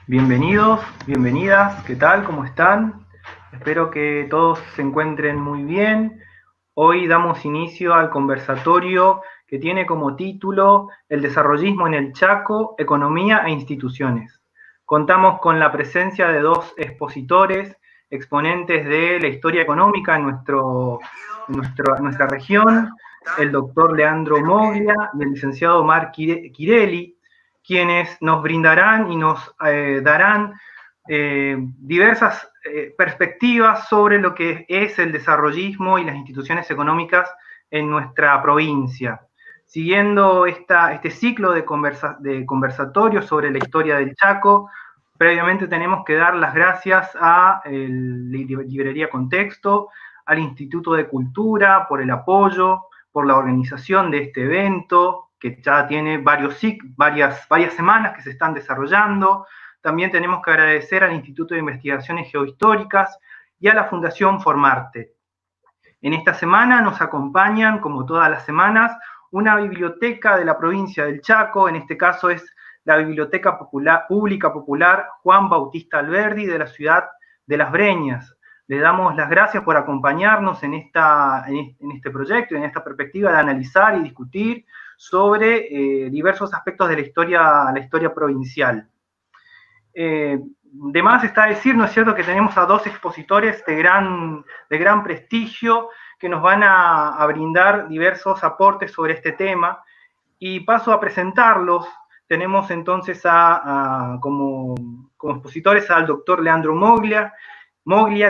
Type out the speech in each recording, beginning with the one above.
Bienvenidos, bienvenidas, ¿qué tal? ¿Cómo están? Espero que todos se encuentren muy bien. Hoy damos inicio al conversatorio que tiene como título El desarrollismo en el Chaco, economía e instituciones. Contamos con la presencia de dos expositores, exponentes de la historia económica en nuestra región, el doctor Leandro Moglia y el licenciado Omar Quirelli, quienes nos brindarán y nos darán diversas perspectivas sobre lo que es el desarrollismo y las instituciones económicas en nuestra provincia. Siguiendo este ciclo de conversatorios sobre la historia del Chaco, previamente tenemos que dar las gracias a la Librería Contexto, al Instituto de Cultura por el apoyo, por la organización de este evento, que ya tiene varias semanas que se están desarrollando. También tenemos que agradecer al Instituto de Investigaciones Geohistóricas y a la Fundación Formarte. En esta semana nos acompañan, como todas las semanas, una biblioteca de la provincia del Chaco, en este caso es la Biblioteca Pública Popular Juan Bautista Alberdi de la ciudad de Las Breñas. Le damos las gracias por acompañarnos en este proyecto, en esta perspectiva de analizar y discutir sobre diversos aspectos de la historia provincial. De más está decir, ¿no es cierto?, que tenemos a dos expositores de gran prestigio que nos van a brindar diversos aportes sobre este tema, y paso a presentarlos. Tenemos entonces como expositores al doctor Leandro Moglia,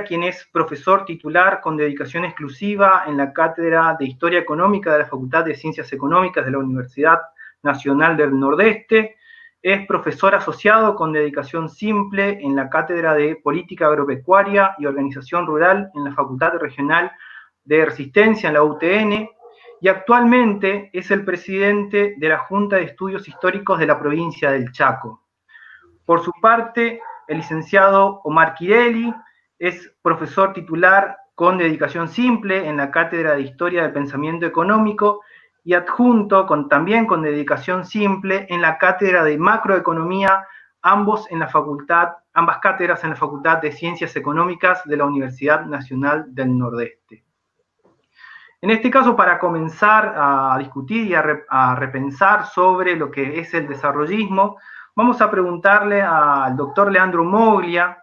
quien es profesor titular con dedicación exclusiva en la Cátedra de Historia Económica de la Facultad de Ciencias Económicas de la Universidad Nacional del Nordeste. Es profesor asociado con dedicación simple en la Cátedra de Política Agropecuaria y Organización Rural en la Facultad Regional de Resistencia en la UTN, y actualmente es el presidente de la Junta de Estudios Históricos de la provincia del Chaco. Por su parte, el licenciado Omar Quirelli es profesor titular con dedicación simple en la Cátedra de Historia del Pensamiento Económico y adjunto también con dedicación simple en la Cátedra de Macroeconomía, ambas cátedras en la Facultad de Ciencias Económicas de la Universidad Nacional del Nordeste. En este caso, para comenzar a discutir y a repensar sobre lo que es el desarrollismo, vamos a preguntarle al doctor Leandro Moglia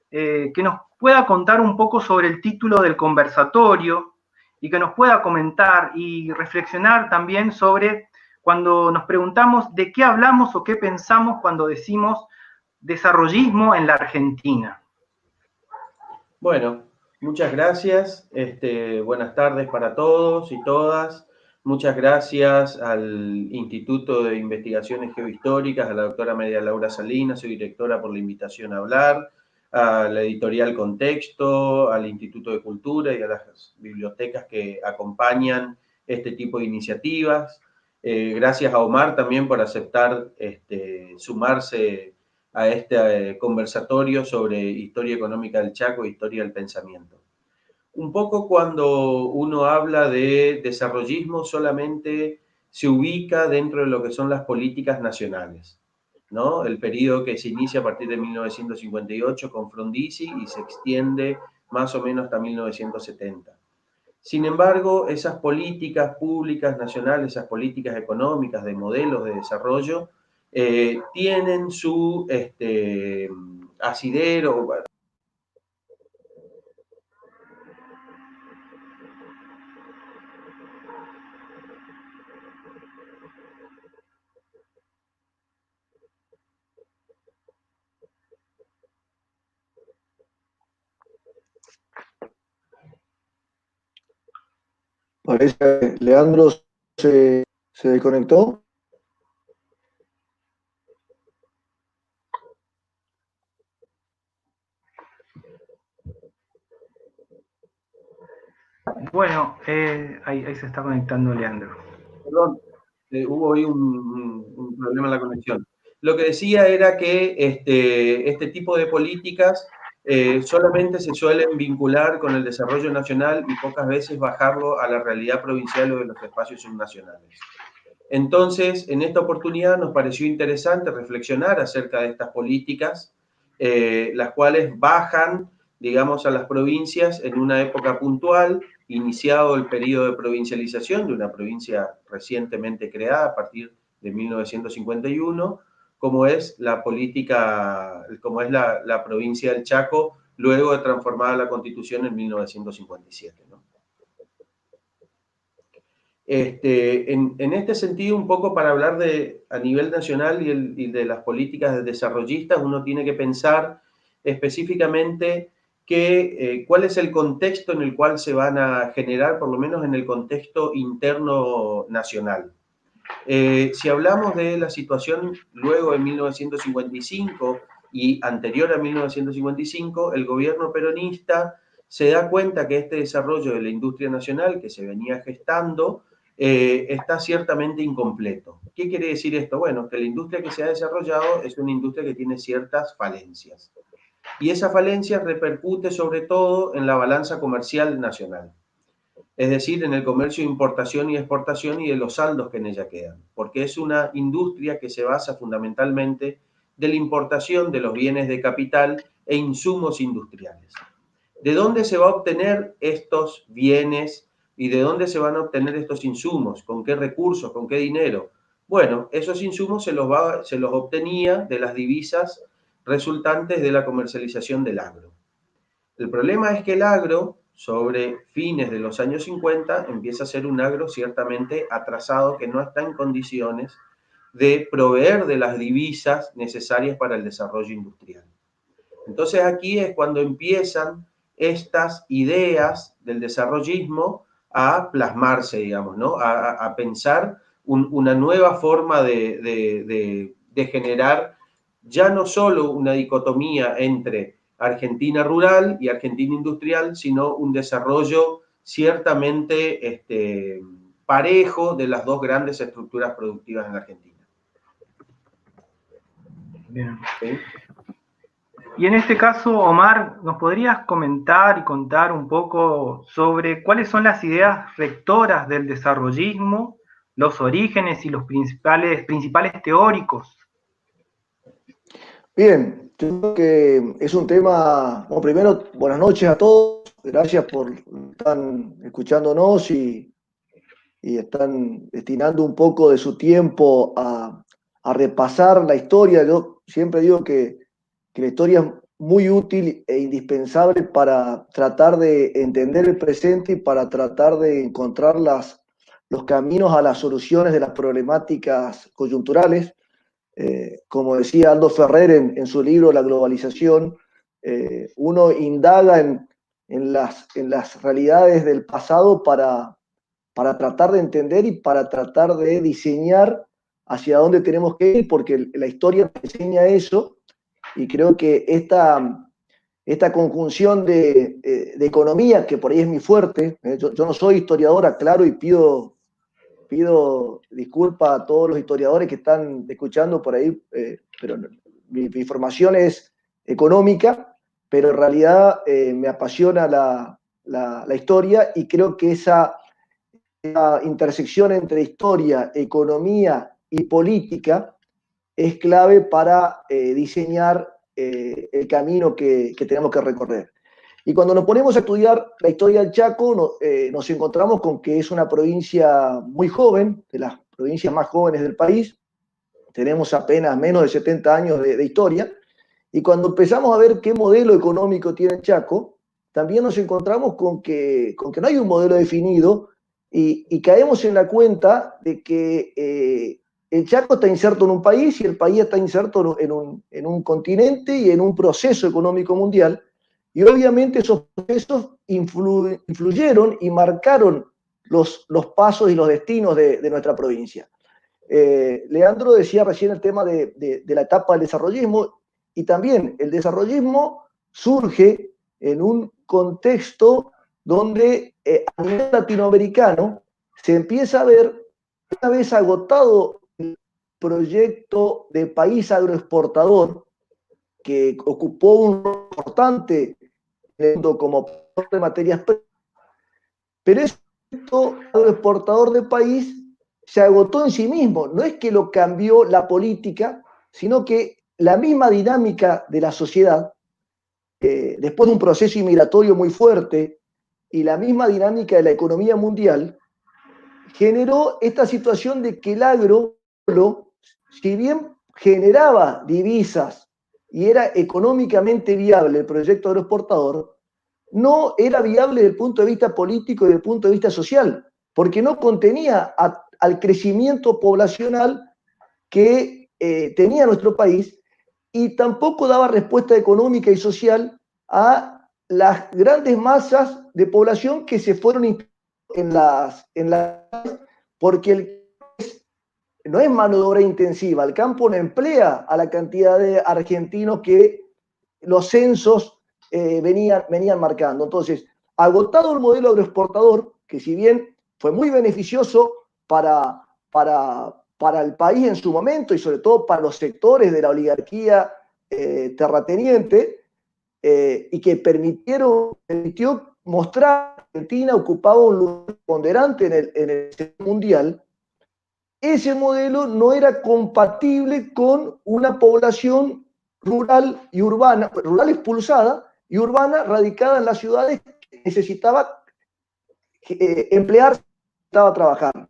que nos pueda contar un poco sobre el título del conversatorio y que nos pueda comentar y reflexionar también sobre cuando nos preguntamos de qué hablamos o qué pensamos cuando decimos desarrollismo en la Argentina. Bueno, muchas gracias. Buenas tardes para todos y todas. Muchas gracias al Instituto de Investigaciones Geohistóricas, a la doctora María Laura Salinas, su directora, por la invitación a hablar, a la editorial Contexto, al Instituto de Cultura y a las bibliotecas que acompañan este tipo de iniciativas. Gracias a Omar también por aceptar sumarse a este conversatorio sobre historia económica del Chaco e historia del pensamiento. Un poco cuando uno habla de desarrollismo solamente se ubica dentro de lo que son las políticas nacionales, ¿no? El periodo que se inicia a partir de 1958 con Frondizi y se extiende más o menos hasta 1970. Sin embargo, esas políticas públicas nacionales, esas políticas económicas de modelos de desarrollo, tienen su asidero. Parece que Leandro se desconectó. Bueno, ahí se está conectando Leandro. Perdón, hubo ahí un problema en la conexión. Lo que decía era que este tipo de políticas solamente se suelen vincular con el desarrollo nacional y pocas veces bajarlo a la realidad provincial o de los espacios subnacionales. Entonces, en esta oportunidad nos pareció interesante reflexionar acerca de estas políticas las cuales bajan, digamos, a las provincias en una época puntual, iniciado el periodo de provincialización de una provincia recientemente creada a partir de 1951, como es la política, como es la provincia del Chaco, luego de transformada la Constitución en 1957, ¿no? En este sentido, un poco para hablar a nivel nacional y de las políticas desarrollistas, uno tiene que pensar específicamente cuál es el contexto en el cual se van a generar, por lo menos en el contexto interno nacional. Si hablamos de la situación luego de 1955 y anterior a 1955, el gobierno peronista se da cuenta que este desarrollo de la industria nacional que se venía gestando está ciertamente incompleto. ¿Qué quiere decir esto? Bueno, que la industria que se ha desarrollado es una industria que tiene ciertas falencias. Y esa falencia repercute sobre todo en la balanza comercial nacional. Es decir, en el comercio de importación y exportación y de los saldos que en ella quedan, porque es una industria que se basa fundamentalmente de la importación de los bienes de capital e insumos industriales. ¿De dónde se va a obtener estos bienes y de dónde se van a obtener estos insumos? ¿Con qué recursos? ¿Con qué dinero? Bueno, esos insumos se los obtenía de las divisas resultantes de la comercialización del agro. El problema es que el agro, sobre fines de los años 50, empieza a ser un agro ciertamente atrasado que no está en condiciones de proveer de las divisas necesarias para el desarrollo industrial. Entonces aquí es cuando empiezan estas ideas del desarrollismo a plasmarse, digamos, ¿no? A pensar una nueva forma de generar ya no solo una dicotomía entre Argentina rural y Argentina industrial, sino un desarrollo ciertamente parejo de las dos grandes estructuras productivas en Argentina. Bien. ¿Sí? Y en este caso, Omar, ¿nos podrías comentar y contar un poco sobre cuáles son las ideas rectoras del desarrollismo, los orígenes y los principales teóricos? Bien, yo creo que es un tema, bueno, primero, buenas noches a todos, gracias por estar escuchándonos y están destinando un poco de su tiempo a repasar la historia. Yo siempre digo que la historia es muy útil e indispensable para tratar de entender el presente y para tratar de encontrar los caminos a las soluciones de las problemáticas coyunturales. Como decía Aldo Ferrer en su libro La globalización, uno indaga en las realidades del pasado para tratar de entender y para tratar de diseñar hacia dónde tenemos que ir, porque la historia enseña eso, y creo que esta conjunción de economía, que por ahí es mi fuerte, yo no soy historiador, aclaro, y pido disculpas a todos los historiadores que están escuchando por ahí, pero mi formación es económica, pero en realidad me apasiona la historia, y creo que esa intersección entre historia, economía y política es clave para diseñar el camino que tenemos que recorrer. Y cuando nos ponemos a estudiar la historia del Chaco, nos encontramos con que es una provincia muy joven, de las provincias más jóvenes del país. Tenemos apenas menos de 70 años de historia. Y cuando empezamos a ver qué modelo económico tiene el Chaco, también nos encontramos con que no hay un modelo definido, y caemos en la cuenta de que el Chaco está inserto en un país y el país está inserto en un continente y en un proceso económico mundial. Y obviamente esos procesos influyeron y marcaron los pasos y los destinos de nuestra provincia. Leandro decía recién el tema de la etapa del desarrollismo, y también el desarrollismo surge en un contexto donde a nivel latinoamericano se empieza a ver, una vez agotado el proyecto de país agroexportador, que ocupó un rol importante en el mundo como de materias primas, pero ese proyecto agroexportador de país se agotó en sí mismo. No es que lo cambió la política, sino que la misma dinámica de la sociedad, después de un proceso inmigratorio muy fuerte y la misma dinámica de la economía mundial, generó esta situación de que el agro, si bien generaba divisas y era económicamente viable el proyecto agroexportador, no era viable desde el punto de vista político y desde el punto de vista social, porque no contenía al crecimiento poblacional que tenía nuestro país y tampoco daba respuesta económica y social a las grandes masas de población que se fueron en las porque no es mano de obra intensiva, el campo no emplea a la cantidad de argentinos que los censos venían marcando. Entonces, agotado el modelo agroexportador, que si bien fue muy beneficioso para el país en su momento y sobre todo para los sectores de la oligarquía terrateniente, y que permitió mostrar que Argentina ocupaba un lugar ponderante en el mundial, ese modelo no era compatible con una población rural y urbana, rural expulsada y urbana radicada en las ciudades que necesitaba emplearse, necesitaba trabajar.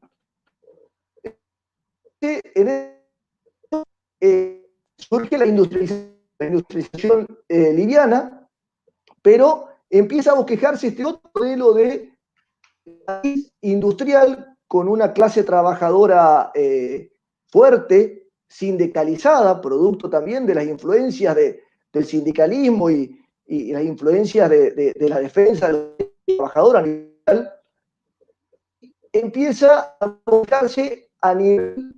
Surge la industrialización liviana, pero empieza a bosquejarse este otro modelo de país industrial con una clase trabajadora fuerte, sindicalizada, producto también de las influencias del sindicalismo y las influencias de la defensa de los trabajadores a nivel, empieza a buscarse a nivel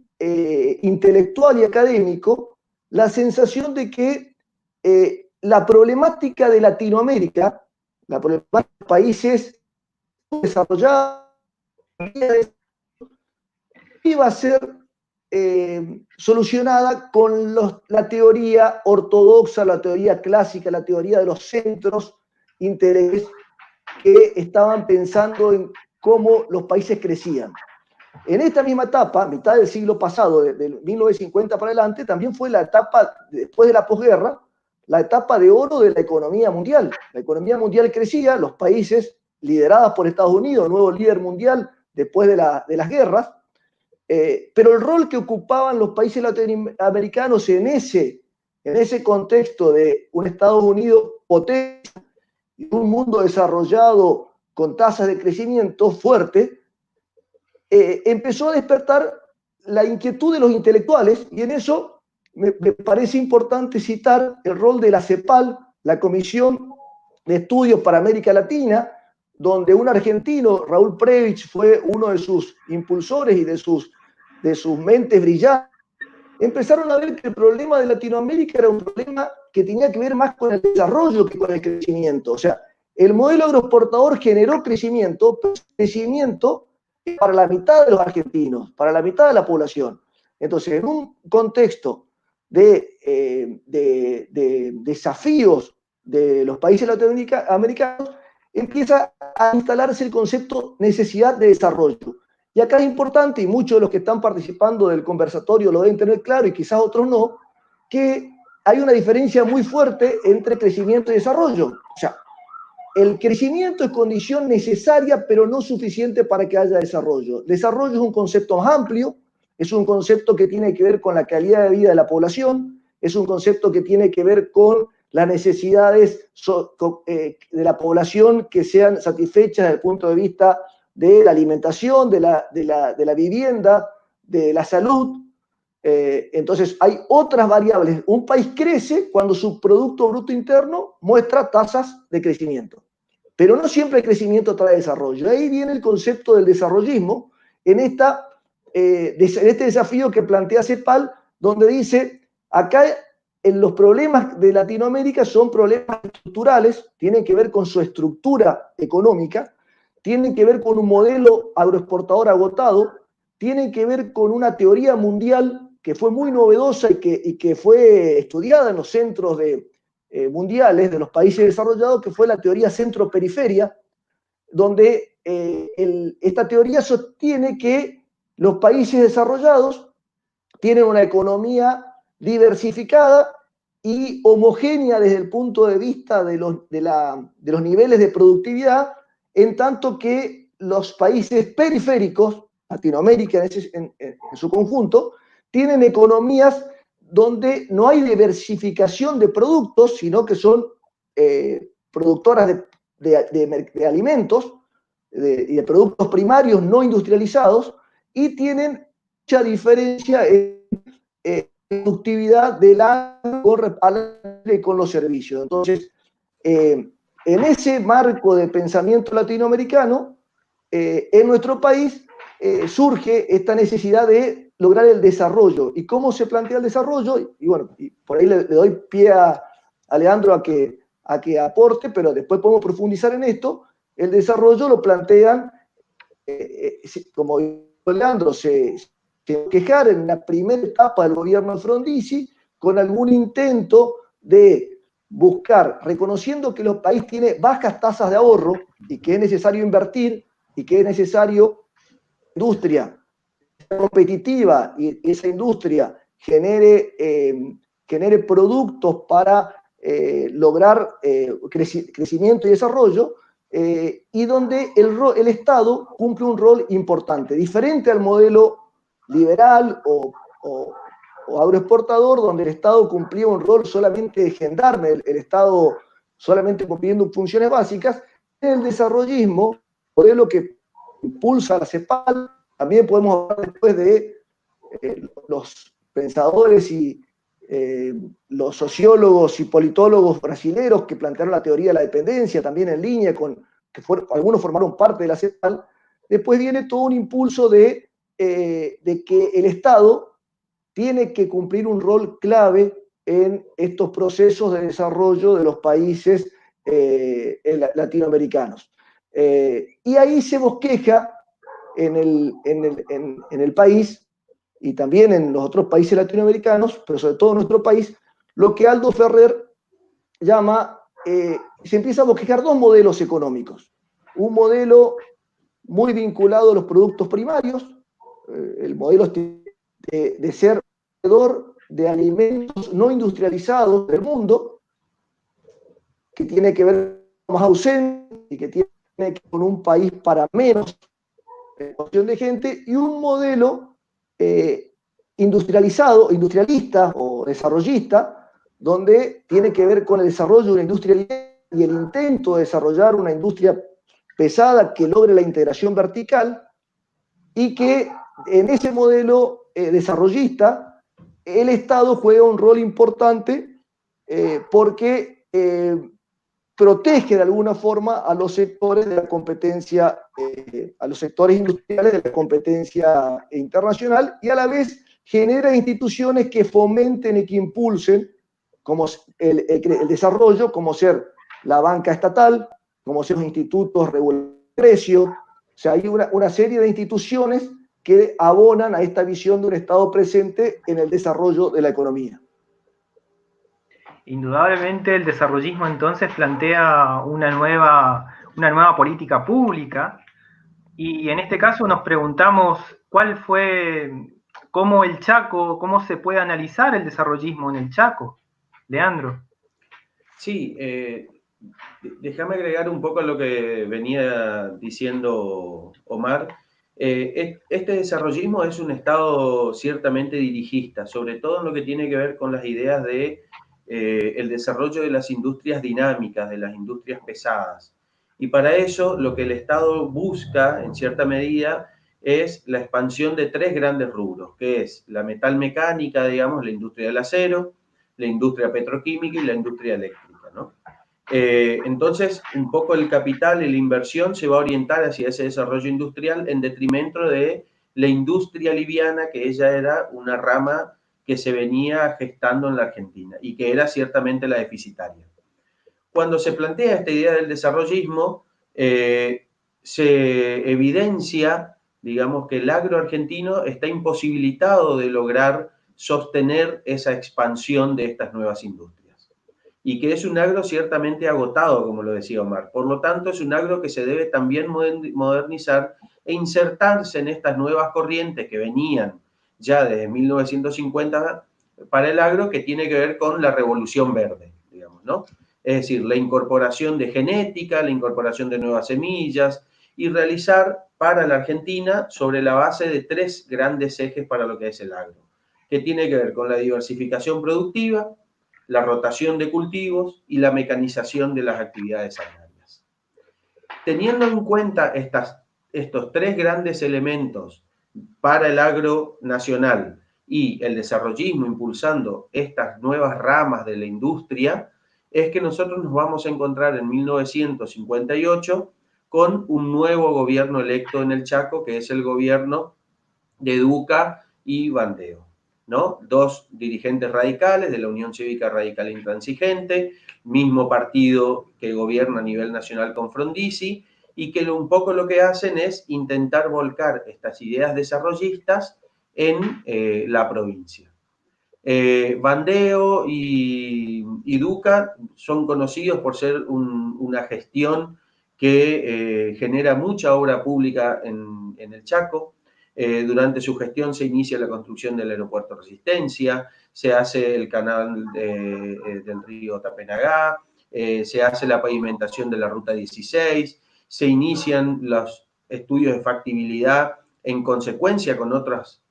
intelectual y académico la sensación de que la problemática de Latinoamérica, la problemática de los países desarrollados, iba a ser solucionada con la teoría ortodoxa, la teoría clásica, la teoría de los centros intelectuales que estaban pensando en cómo los países crecían. En esta misma etapa, mitad del siglo pasado, de 1950 para adelante, también fue la etapa, después de la posguerra, la etapa de oro de la economía mundial. La economía mundial crecía, los países liderados por Estados Unidos, nuevo líder mundial después de las guerras, pero el rol que ocupaban los países latinoamericanos en ese contexto de un Estados Unidos potente y un mundo desarrollado con tasas de crecimiento fuerte, empezó a despertar la inquietud de los intelectuales, y en eso me parece importante citar el rol de la CEPAL, la Comisión de Estudios para América Latina, donde un argentino, Raúl Prebisch, fue uno de sus impulsores y de sus mentes brillantes. Empezaron a ver que el problema de Latinoamérica era un problema que tenía que ver más con el desarrollo que con el crecimiento. O sea, el modelo agroexportador generó crecimiento, pero crecimiento para la mitad de los argentinos, para la mitad de la población. Entonces, en un contexto de desafíos de los países latinoamericanos, empieza a instalarse el concepto necesidad de desarrollo. Y acá es importante, y muchos de los que están participando del conversatorio lo deben tener claro y quizás otros no, que hay una diferencia muy fuerte entre crecimiento y desarrollo. O sea, el crecimiento es condición necesaria, pero no suficiente para que haya desarrollo. Desarrollo es un concepto más amplio, es un concepto que tiene que ver con la calidad de vida de la población, es un concepto que tiene que ver con las necesidades de la población que sean satisfechas desde el punto de vista de la alimentación, de la vivienda, de la salud. Entonces hay otras variables. Un país crece cuando su Producto Bruto Interno muestra tasas de crecimiento. Pero no siempre el crecimiento trae desarrollo. Ahí viene el concepto del desarrollismo en este desafío que plantea CEPAL, donde dice, acá en los problemas de Latinoamérica son problemas estructurales, tienen que ver con su estructura económica, tienen que ver con un modelo agroexportador agotado, tienen que ver con una teoría mundial que fue muy novedosa y que fue estudiada en los centros mundiales de los países desarrollados, que fue la teoría centro-periferia, donde esta teoría sostiene que los países desarrollados tienen una economía diversificada y homogénea desde el punto de vista de los niveles de productividad, en tanto que los países periféricos, Latinoamérica en su conjunto, tienen economías donde no hay diversificación de productos, sino que son productoras de alimentos y de productos primarios no industrializados, y tienen mucha diferencia en productividad del agro con los servicios. Entonces, en ese marco de pensamiento latinoamericano, en nuestro país surge esta necesidad de lograr el desarrollo. ¿Y cómo se plantea el desarrollo? Y bueno, y por ahí le doy pie a Leandro a que aporte, pero después podemos profundizar en esto. El desarrollo lo plantean, como Leandro, se quejar en la primera etapa del gobierno de Frondizi con algún intento de buscar, reconociendo que el país tiene bajas tasas de ahorro y que es necesario invertir y que es necesario industria competitiva y esa industria genere productos para lograr crecimiento y desarrollo, y donde el Estado cumple un rol importante, diferente al modelo liberal o agroexportador, donde el Estado cumplía un rol solamente de gendarme, el Estado solamente cumpliendo funciones básicas. En el desarrollismo, modelo que impulsa la CEPAL, también podemos hablar después de los pensadores y los sociólogos y politólogos brasileños que plantearon la teoría de la dependencia, también en línea con algunos formaron parte de la CEPAL. Después viene todo un impulso de que el Estado tiene que cumplir un rol clave en estos procesos de desarrollo de los países latinoamericanos. Y ahí se bosqueja en el país y también en los otros países latinoamericanos, pero sobre todo en nuestro país, lo que Aldo Ferrer llama, se empieza a bosquejar dos modelos económicos. Un modelo muy vinculado a los productos primarios, el modelo de ser proveedor de alimentos no industrializados del mundo, que tiene que ver con más ausente y que tiene que ver con un país para menos de gente, y un modelo industrialista o desarrollista, donde tiene que ver con el desarrollo de una industria y el intento de desarrollar una industria pesada que logre la integración vertical, y que en ese modelo desarrollista el Estado juega un rol importante porque protege de alguna forma a los sectores de la competencia, a los sectores industriales de la competencia internacional, y a la vez genera instituciones que fomenten y que impulsen como el desarrollo, como ser la banca estatal, como ser los institutos reguladores de precios. O sea, hay una serie de instituciones que abonan a esta visión de un Estado presente en el desarrollo de la economía. Indudablemente el desarrollismo entonces plantea una nueva política pública, y en este caso nos preguntamos cómo el Chaco, cómo se puede analizar el desarrollismo en el Chaco. Leandro. Sí, déjame agregar un poco a lo que venía diciendo Omar. Este desarrollismo es un Estado ciertamente dirigista, sobre todo en lo que tiene que ver con las ideas de el desarrollo de las industrias dinámicas, de las industrias pesadas. Y para eso lo que el Estado busca, en cierta medida, es la expansión de tres grandes rubros, que es la metalmecánica, digamos, la industria del acero, la industria petroquímica y la industria eléctrica, ¿no? Entonces, un poco el capital y la inversión se va a orientar hacia ese desarrollo industrial en detrimento de la industria liviana, que ella era una rama que se venía gestando en la Argentina y que era ciertamente la deficitaria. Cuando se plantea esta idea del desarrollismo, se evidencia, digamos, que el agro argentino está imposibilitado de lograr sostener esa expansión de estas nuevas industrias. Y que es un agro ciertamente agotado, como lo decía Omar. Por lo tanto, es un agro que se debe también modernizar e insertarse en estas nuevas corrientes que venían ya desde 1950 para el agro que tiene que ver con la revolución verde, digamos, ¿no? Es decir, la incorporación de genética, la incorporación de nuevas semillas y realizar para la Argentina sobre la base de 3 grandes ejes para lo que es el agro, que tiene que ver con la diversificación productiva, la rotación de cultivos y la mecanización de las actividades agrarias. Teniendo en cuenta estos 3 grandes elementos para el agro nacional y el desarrollismo impulsando estas nuevas ramas de la industria, es que nosotros nos vamos a encontrar en 1958 con un nuevo gobierno electo en el Chaco, que es el gobierno de Duca y Bandeo, ¿no? 2 dirigentes radicales de la Unión Cívica Radical Intransigente, mismo partido que gobierna a nivel nacional con Frondizi, y que un poco lo que hacen es intentar volcar estas ideas desarrollistas en la provincia. Bandeo y Duca son conocidos por ser una gestión que genera mucha obra pública en el Chaco. Durante su gestión se inicia la construcción del aeropuerto Resistencia, se hace el canal del río Tapenagá, se hace la pavimentación de la ruta 16, se inician los estudios de factibilidad en consecuencia con otras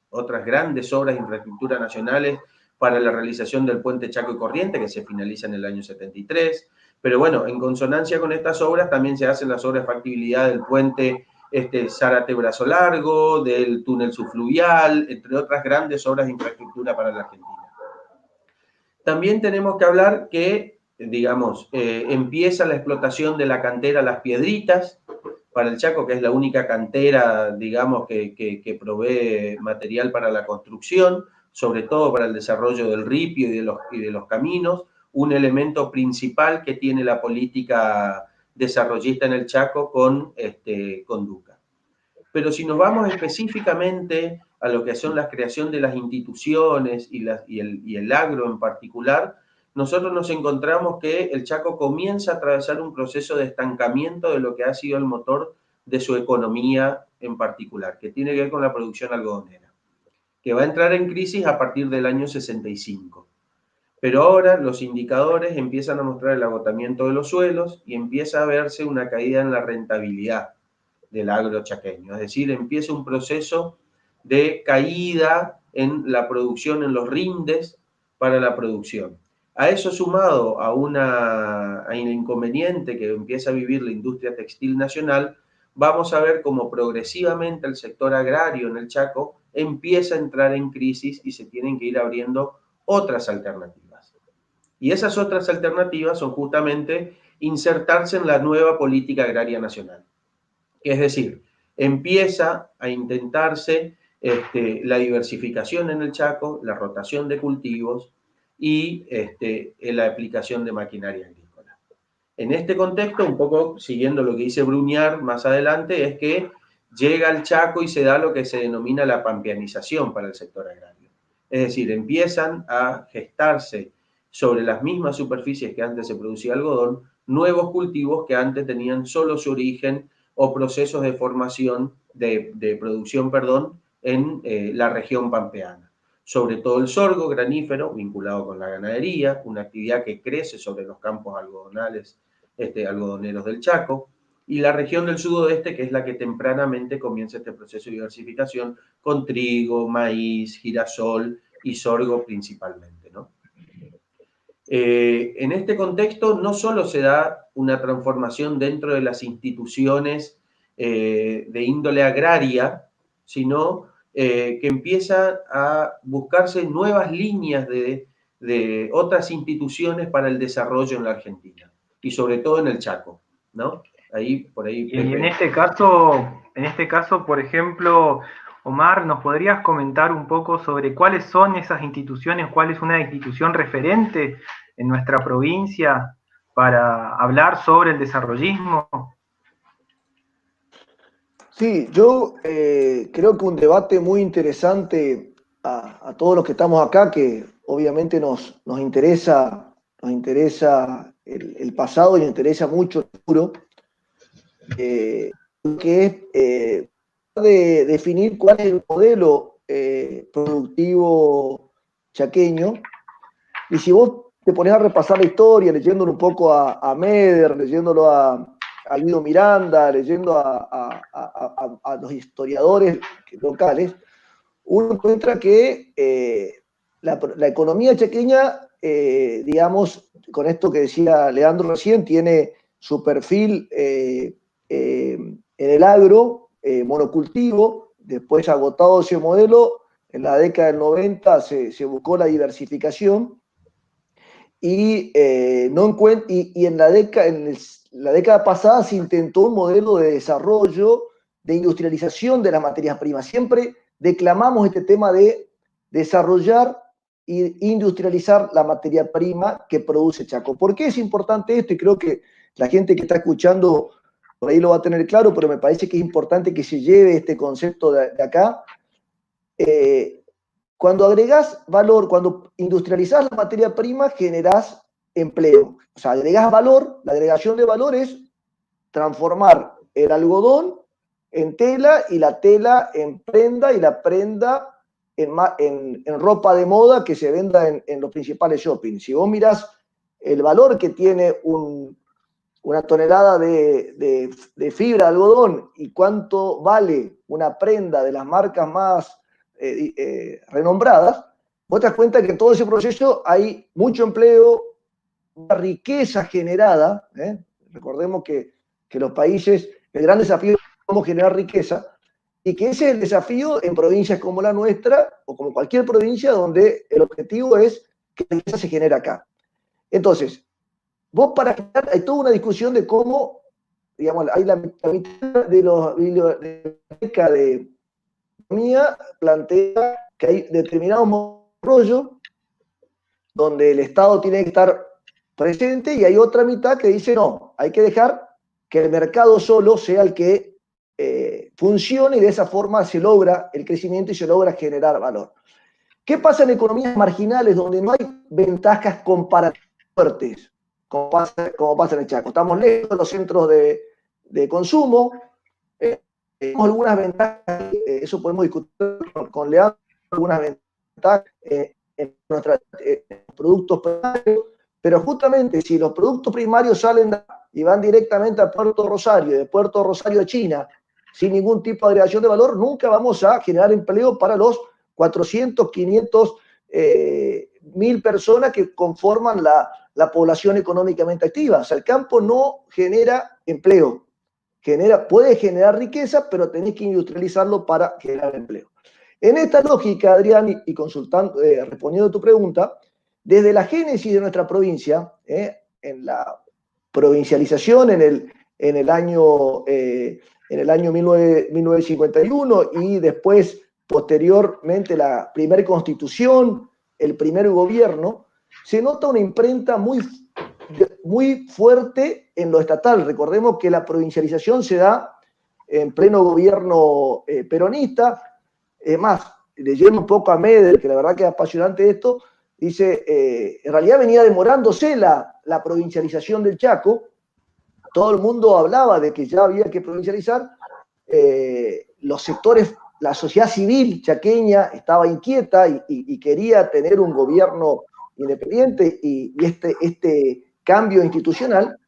grandes obras de infraestructura nacionales para la realización del puente Chaco y Corriente, que se finaliza en el año 73. Pero bueno, en consonancia con estas obras también se hacen las obras de factibilidad del puente Zárate-Brazo Largo, del túnel subfluvial, entre otras grandes obras de infraestructura para la Argentina. También tenemos que hablar que, digamos, empieza la explotación de la cantera Las Piedritas para el Chaco, que es la única cantera, digamos, que provee material para la construcción, sobre todo para el desarrollo del ripio y de los caminos, un elemento principal que tiene la política desarrollista en el Chaco con Duca. Pero si nos vamos específicamente a lo que son la creación de las instituciones y el agro en particular, nosotros nos encontramos que el Chaco comienza a atravesar un proceso de estancamiento de lo que ha sido el motor de su economía en particular, que tiene que ver con la producción algodonera, que va a entrar en crisis a partir del año 65. Pero ahora los indicadores empiezan a mostrar el agotamiento de los suelos y empieza a verse una caída en la rentabilidad del agro chaqueño. Es decir, empieza un proceso de caída en la producción, en los rindes para la producción. A eso sumado a un inconveniente que empieza a vivir la industria textil nacional, vamos a ver cómo progresivamente el sector agrario en el Chaco empieza a entrar en crisis y se tienen que ir abriendo otras alternativas. Y esas otras alternativas son justamente insertarse en la nueva política agraria nacional. Es decir, empieza a intentarse la diversificación en el Chaco, la rotación de cultivos y la aplicación de maquinaria agrícola. En este contexto, un poco siguiendo lo que dice Bruñar más adelante, es que llega al Chaco y se da lo que se denomina la pampeanización para el sector agrario. Es decir, empiezan a gestarse sobre las mismas superficies que antes se producía algodón, nuevos cultivos que antes tenían solo su origen o procesos de formación, de producción, en la región pampeana. Sobre todo el sorgo granífero, vinculado con la ganadería, una actividad que crece sobre los campos algodoneros del Chaco, y la región del sudoeste, que es la que tempranamente comienza este proceso de diversificación con trigo, maíz, girasol y sorgo principalmente, ¿no? En este contexto no solo se da una transformación dentro de las instituciones de índole agraria, sino que empieza a buscarse nuevas líneas de otras instituciones para el desarrollo en la Argentina, y sobre todo en el Chaco, ¿no? Por ahí, y en este caso, por ejemplo, Omar, ¿nos podrías comentar un poco sobre cuáles son esas instituciones, cuál es una institución referente en nuestra provincia para hablar sobre el desarrollismo? Sí, yo creo que un debate muy interesante a todos los que estamos acá, que obviamente nos interesa el pasado y nos interesa mucho el futuro, que es de definir cuál es el modelo productivo chaqueño, y si vos te pones a repasar la historia, leyéndolo un poco a Meder, leyéndolo a Guido Miranda, leyendo a los historiadores locales, uno encuentra que la economía chaqueña, digamos, con esto que decía Leandro recién, tiene su perfil en el agro, monocultivo. Después, agotado ese modelo, en la década del 90 se buscó la diversificación y, en la década pasada se intentó un modelo de desarrollo, de industrialización de las materias primas. Siempre declamamos este tema de desarrollar e industrializar la materia prima que produce Chaco. ¿Por qué es importante esto? Y creo que la gente que está escuchando por ahí lo va a tener claro, pero me parece que es importante que se lleve este concepto de acá. Cuando agregás valor, cuando industrializás la materia prima, generás empleo. O sea, agregás valor, la agregación de valor es transformar el algodón en tela y la tela en prenda y la prenda en ropa de moda que se venda en los principales shoppings. Si vos mirás el valor que tiene una tonelada de fibra de algodón y cuánto vale una prenda de las marcas más renombradas, vos te das cuenta que en todo ese proceso hay mucho empleo, una riqueza generada. Recordemos que los países, el gran desafío es cómo generar riqueza, y que ese es el desafío en provincias como la nuestra, o como cualquier provincia, donde el objetivo es que la riqueza se genere acá. Entonces, vos para generar, hay toda una discusión de cómo, digamos, hay la mitad de la biblioteca de economía plantea que hay determinados rollos donde el Estado tiene que estar presente, y hay otra mitad que dice no, hay que dejar que el mercado solo sea el que funcione, y de esa forma se logra el crecimiento y se logra generar valor. ¿Qué pasa en economías marginales donde no hay ventajas comparativas fuertes, como pasa en el Chaco? Estamos lejos de los centros de consumo, tenemos algunas ventajas, eso podemos discutir con Leandro, algunas ventajas en nuestros productos primarios, pero justamente si los productos primarios salen y van directamente a Puerto Rosario, de Puerto Rosario a China, sin ningún tipo de agregación de valor, nunca vamos a generar empleo para los 400, 500 mil personas que conforman la población económicamente activa. O sea, el campo no genera empleo, puede generar riqueza, pero tenés que industrializarlo para generar empleo. En esta lógica, Adrián, y consultando, respondiendo a tu pregunta, desde la génesis de nuestra provincia, en la provincialización en el año 1951, y después, posteriormente, la primera constitución, el primer gobierno, se nota una imprenta muy fuerte en lo estatal. Recordemos que la provincialización se da en pleno gobierno peronista. Es más, leyendo un poco a Meder, que la verdad que es apasionante esto, dice, en realidad venía demorándose la provincialización del Chaco. Todo el mundo hablaba de que ya había que provincializar. Los sectores, la sociedad civil chaqueña estaba inquieta y quería tener un gobierno independiente y este cambio institucional,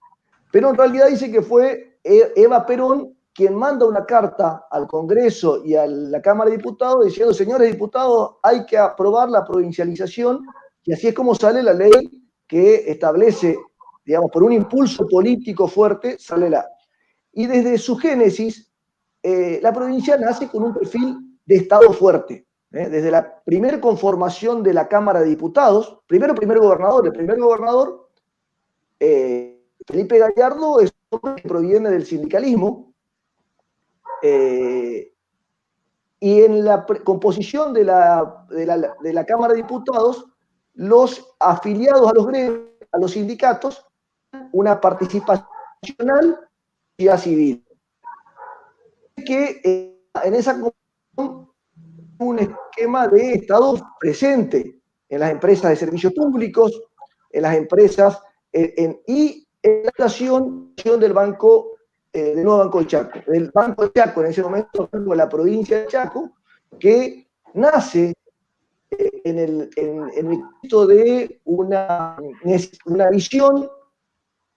pero en realidad dice que fue Eva Perón quien manda una carta al Congreso y a la Cámara de Diputados diciendo: señores diputados, hay que aprobar la provincialización, y así es como sale la ley que establece, digamos, por un impulso político fuerte, sale Y desde su génesis, la provincia nace con un perfil de Estado fuerte. Desde la primera conformación de la Cámara de Diputados, el primer gobernador, Felipe Gallardo, es un hombre que proviene del sindicalismo, y en la composición de la Cámara de Diputados, los afiliados a los gremios, a los sindicatos, una participación y civil. Que en esa comisión un esquema de Estado presente en las empresas de servicios públicos, en las empresas y en la creación del Banco, del nuevo Banco de Chaco. El Banco de Chaco, en ese momento, la provincia de Chaco, que nace en el contexto de una visión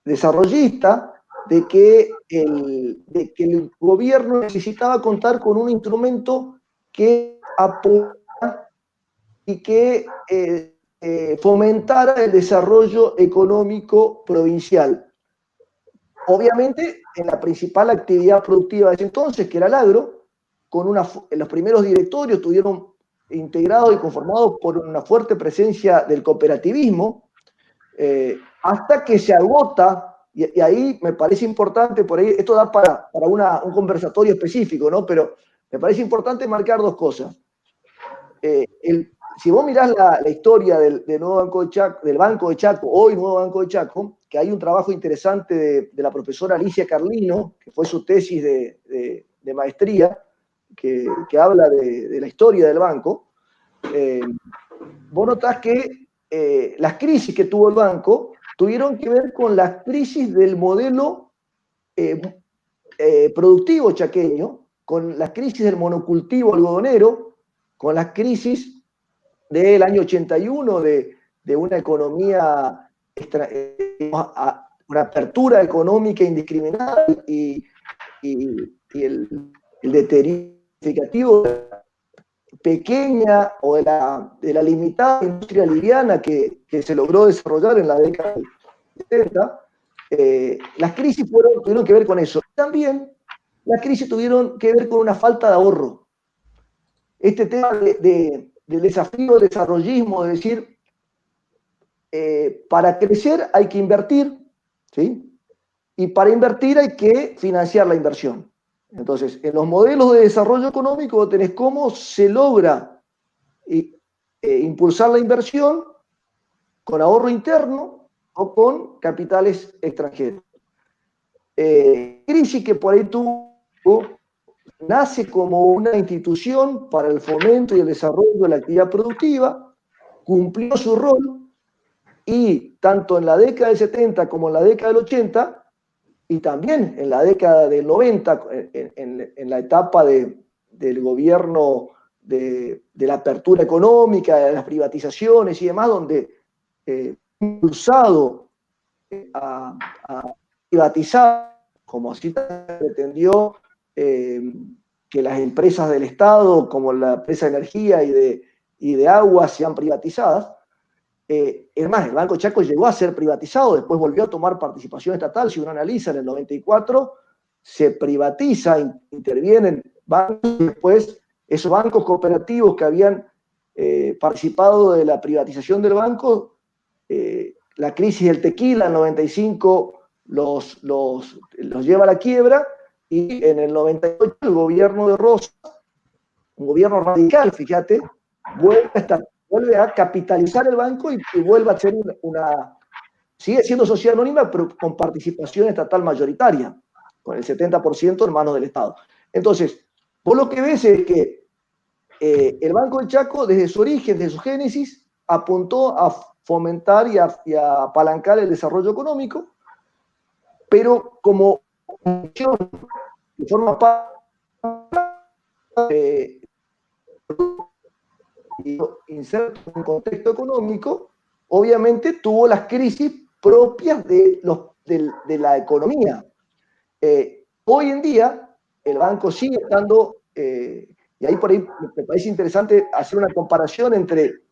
desarrollista de que el gobierno necesitaba contar con un instrumento que apoyara y que fomentara el desarrollo económico provincial. Obviamente, en la principal actividad productiva de ese entonces, que era el agro, los primeros directorios estuvieron integrados y conformados por una fuerte presencia del cooperativismo, hasta que se agota, y ahí me parece importante, por ahí, esto da para un conversatorio específico, ¿no? Pero me parece importante marcar dos cosas. Si vos mirás la historia del nuevo Banco de Chaco, del Banco de Chaco, hoy Nuevo Banco de Chaco, que hay un trabajo interesante de la profesora Alicia Carlino, que fue su tesis de maestría, que habla de la historia del banco, vos notás que las crisis que tuvo el banco tuvieron que ver con las crisis del modelo productivo chaqueño, con las crisis del monocultivo algodonero, con las crisis del año 81 de una economía, una apertura económica indiscriminada y el deterioro significativo pequeña o de la limitada industria liviana que se logró desarrollar en la década del 70, las crisis tuvieron que ver con eso. También las crisis tuvieron que ver con una falta de ahorro. Este tema del desafío del desarrollismo, de decir, para crecer hay que invertir, ¿sí? Y para invertir hay que financiar la inversión. Entonces, en los modelos de desarrollo económico tenés cómo se logra impulsar la inversión con ahorro interno o con capitales extranjeros. Crisis que por ahí nace como una institución para el fomento y el desarrollo de la actividad productiva, cumplió su rol y tanto en la década del 70 como en la década del 80 y también en la década del 90, en la etapa del gobierno de la apertura económica, de las privatizaciones y demás, donde impulsado a privatizar, como así pretendió que las empresas del Estado, como la empresa de energía y de agua, sean privatizadas. Es más, el Banco Chaco llegó a ser privatizado, después volvió a tomar participación estatal. Si uno analiza, en el 94 se privatiza, intervienen bancos, y después esos bancos cooperativos que habían participado de la privatización del banco, la crisis del tequila en el 95 los lleva a la quiebra, y en el 98 el gobierno de Rosa, un gobierno radical, fíjate, vuelve a capitalizar el banco y vuelve a ser sigue siendo sociedad anónima, pero con participación estatal mayoritaria, con el 70% en manos del Estado. Entonces, vos lo que ves es que el Banco del Chaco, desde su origen, desde su génesis, apuntó a fomentar y a apalancar el desarrollo económico, pero como función que forma parte inserto en un contexto económico, obviamente tuvo las crisis propias de la economía. Hoy en día, el banco sigue estando, y ahí por ahí me parece interesante hacer una comparación entre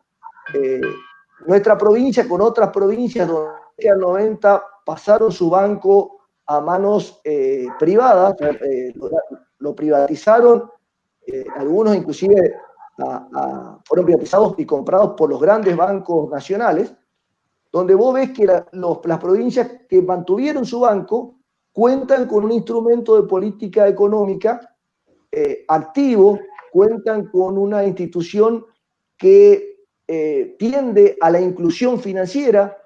nuestra provincia con otras provincias donde en los 90 pasaron su banco a manos privadas, lo privatizaron, algunos inclusive fueron privatizados y comprados por los grandes bancos nacionales, donde vos ves que las provincias que mantuvieron su banco cuentan con un instrumento de política económica activo, cuentan con una institución que tiende a la inclusión financiera,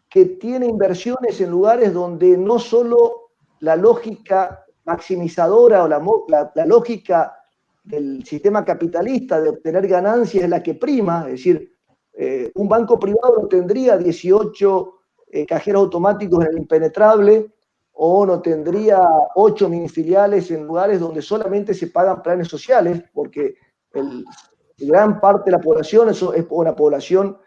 que tiene inversiones en lugares donde no solo la lógica maximizadora o la lógica del sistema capitalista de obtener ganancias es la que prima, es decir, un banco privado no tendría 18 cajeros automáticos en el impenetrable, o no tendría 8 minifiliales en lugares donde solamente se pagan planes sociales, porque gran parte de la población es una población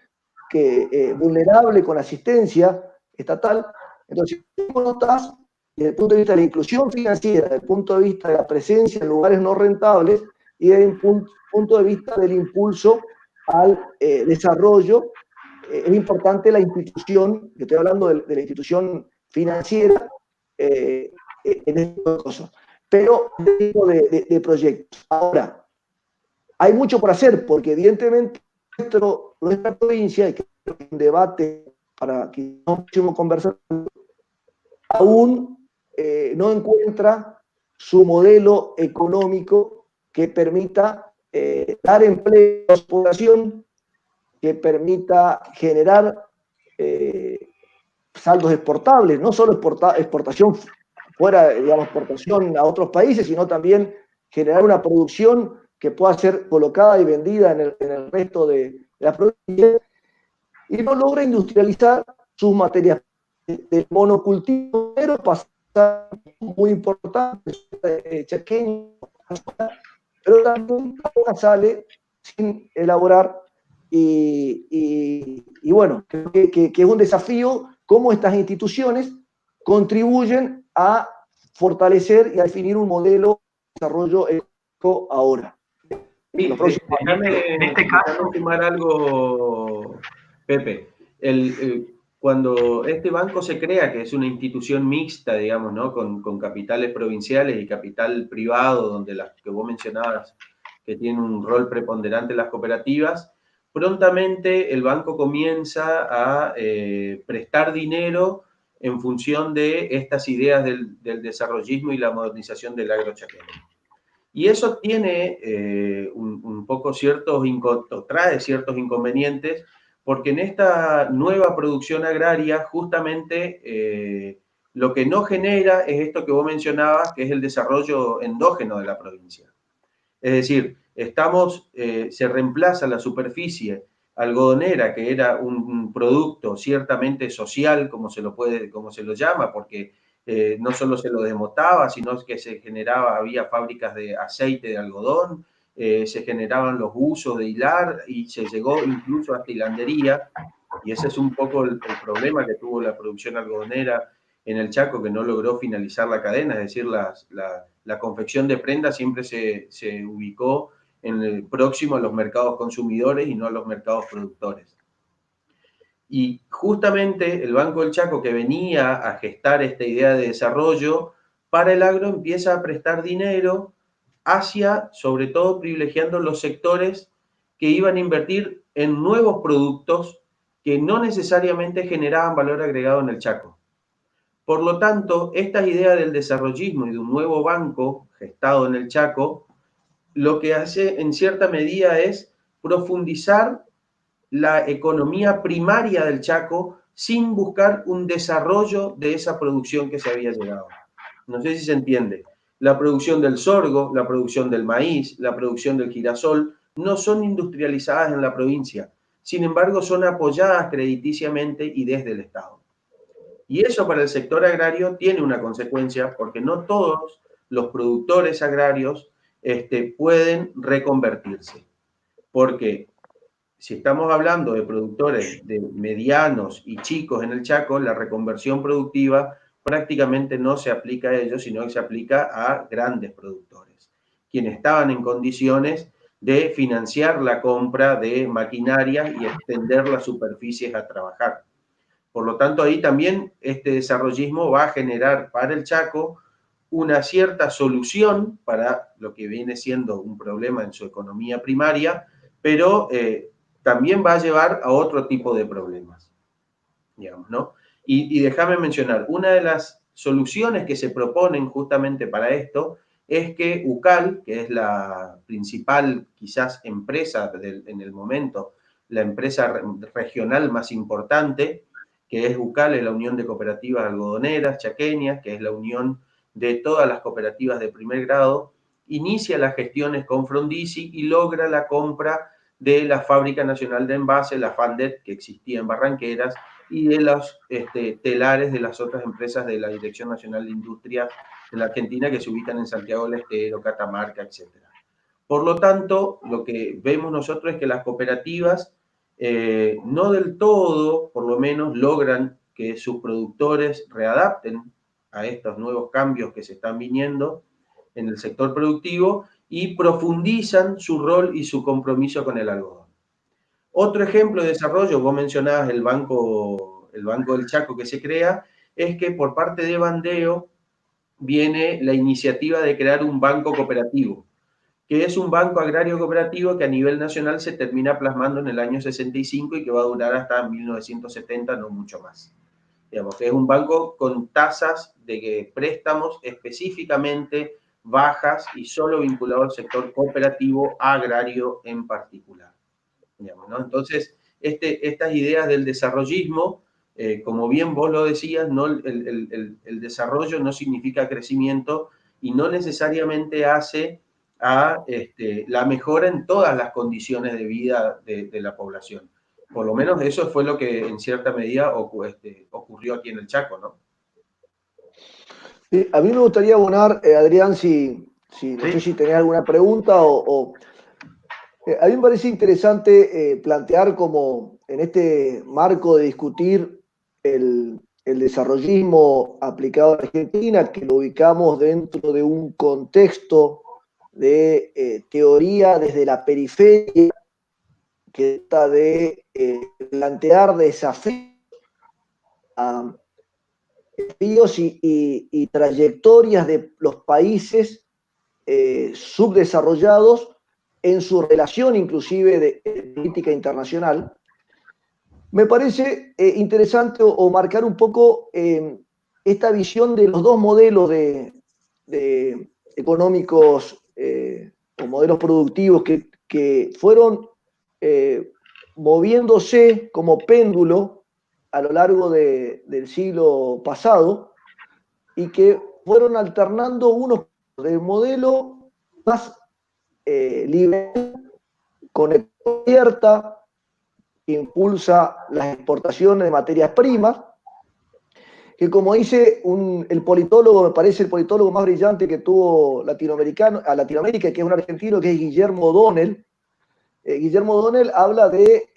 vulnerable con asistencia estatal. Entonces, si tú notas, desde el punto de vista de la inclusión financiera, desde el punto de vista de la presencia en lugares no rentables y desde el punto de vista del impulso al desarrollo, es importante la institución, que estoy hablando de la institución financiera, en este tipo de cosas, pero este tipo de proyectos. Ahora, hay mucho por hacer, porque evidentemente nuestra provincia, y que es un debate para que no muchísimo conversar, aún no encuentra su modelo económico que permita dar empleo a su población, que permita generar saldos exportables, no solo exportación fuera, digamos, exportación a otros países, sino también generar una producción que pueda ser colocada y vendida en el resto de la provincia, y no logra industrializar sus materias del monocultivo, pero pasa muy importante, chaqueño, pero también sale sin elaborar y bueno, creo que es un desafío cómo estas instituciones contribuyen a fortalecer y a definir un modelo de desarrollo económico ahora. Sí, en este caso, sumar algo, Pepe. Cuando este banco se crea, que es una institución mixta, digamos, ¿no? Con capitales provinciales y capital privado, donde las que vos mencionabas, que tienen un rol preponderante las cooperativas, prontamente el banco comienza a prestar dinero en función de estas ideas del desarrollismo y la modernización del agrochaqueño. Y eso tiene un poco trae ciertos inconvenientes, porque en esta nueva producción agraria justamente lo que no genera es esto que vos mencionabas, que es el desarrollo endógeno de la provincia. Es decir, se reemplaza la superficie algodonera, que era un producto ciertamente social, como se lo llama, porque no solo se lo desmotaba, sino que había fábricas de aceite de algodón, se generaban los usos de hilar y se llegó incluso hasta hilandería, y ese es un poco el problema que tuvo la producción algodonera en el Chaco, que no logró finalizar la cadena, es decir, la confección de prendas siempre se ubicó próximo a los mercados consumidores y no a los mercados productores. Y justamente el Banco del Chaco, que venía a gestar esta idea de desarrollo para el agro, empieza a prestar dinero hacia, sobre todo, privilegiando los sectores que iban a invertir en nuevos productos que no necesariamente generaban valor agregado en el Chaco. Por lo tanto, esta idea del desarrollismo y de un nuevo banco gestado en el Chaco, lo que hace en cierta medida es profundizar la economía primaria del Chaco sin buscar un desarrollo de esa producción que se había llegado. No sé si se entiende. La producción del sorgo, la producción del maíz, la producción del girasol, no son industrializadas en la provincia. Sin embargo, son apoyadas crediticiamente y desde el Estado. Y eso para el sector agrario tiene una consecuencia, porque no todos los productores agrarios pueden reconvertirse. Porque si estamos hablando de productores de medianos y chicos en el Chaco, la reconversión productiva prácticamente no se aplica a ellos, sino que se aplica a grandes productores, quienes estaban en condiciones de financiar la compra de maquinaria y extender las superficies a trabajar. Por lo tanto, ahí también este desarrollismo va a generar para el Chaco una cierta solución para lo que viene siendo un problema en su economía primaria, pero también va a llevar a otro tipo de problemas, digamos, ¿no? Y déjame mencionar, una de las soluciones que se proponen justamente para esto es que UCAL, que es la principal quizás empresa en el momento, la empresa regional más importante, que es UCAL, es la Unión de Cooperativas Algodoneras Chaqueñas, que es la unión de todas las cooperativas de primer grado, inicia las gestiones con Frondizi y logra la compra de la Fábrica Nacional de Envase, la FANDET, que existía en Barranqueras, y de los telares de las otras empresas de la Dirección Nacional de Industria de la Argentina, que se ubican en Santiago del Estero, Catamarca, etc. Por lo tanto, lo que vemos nosotros es que las cooperativas no del todo, por lo menos, logran que sus productores readapten a estos nuevos cambios que se están viniendo en el sector productivo y profundizan su rol y su compromiso con el algodón. Otro ejemplo de desarrollo, vos mencionabas el Banco del Chaco que se crea, es que por parte de Bandeo viene la iniciativa de crear un banco cooperativo, que es un banco agrario cooperativo que a nivel nacional se termina plasmando en el año 65 y que va a durar hasta 1970, no mucho más. Digamos que es un banco con tasas de préstamos específicamente bajas y solo vinculado al sector cooperativo agrario en particular. Digamos, ¿no? Entonces, estas ideas del desarrollismo, como bien vos lo decías, ¿no? El desarrollo no significa crecimiento y no necesariamente hace a la mejora en todas las condiciones de vida de la población. Por lo menos eso fue lo que en cierta medida ocurrió aquí en el Chaco, ¿no? Sí, a mí me gustaría abonar, Adrián, no sé si tenés alguna pregunta a mí me parece interesante plantear como en este marco de discutir el desarrollismo aplicado a Argentina, que lo ubicamos dentro de un contexto de teoría desde la periferia, que trata de plantear desafíos y trayectorias de los países subdesarrollados en su relación inclusive de política internacional. Me parece interesante o marcar un poco esta visión de los dos modelos de económicos o modelos productivos que fueron moviéndose como péndulo a lo largo del siglo pasado y que fueron alternando unos del modelo más liberal, con economía abierta, que impulsa las exportaciones de materias primas, que como dice el politólogo, me parece el politólogo más brillante que tuvo Latinoamérica, que es un argentino, que es Guillermo O'Donnell. Guillermo O'Donnell habla de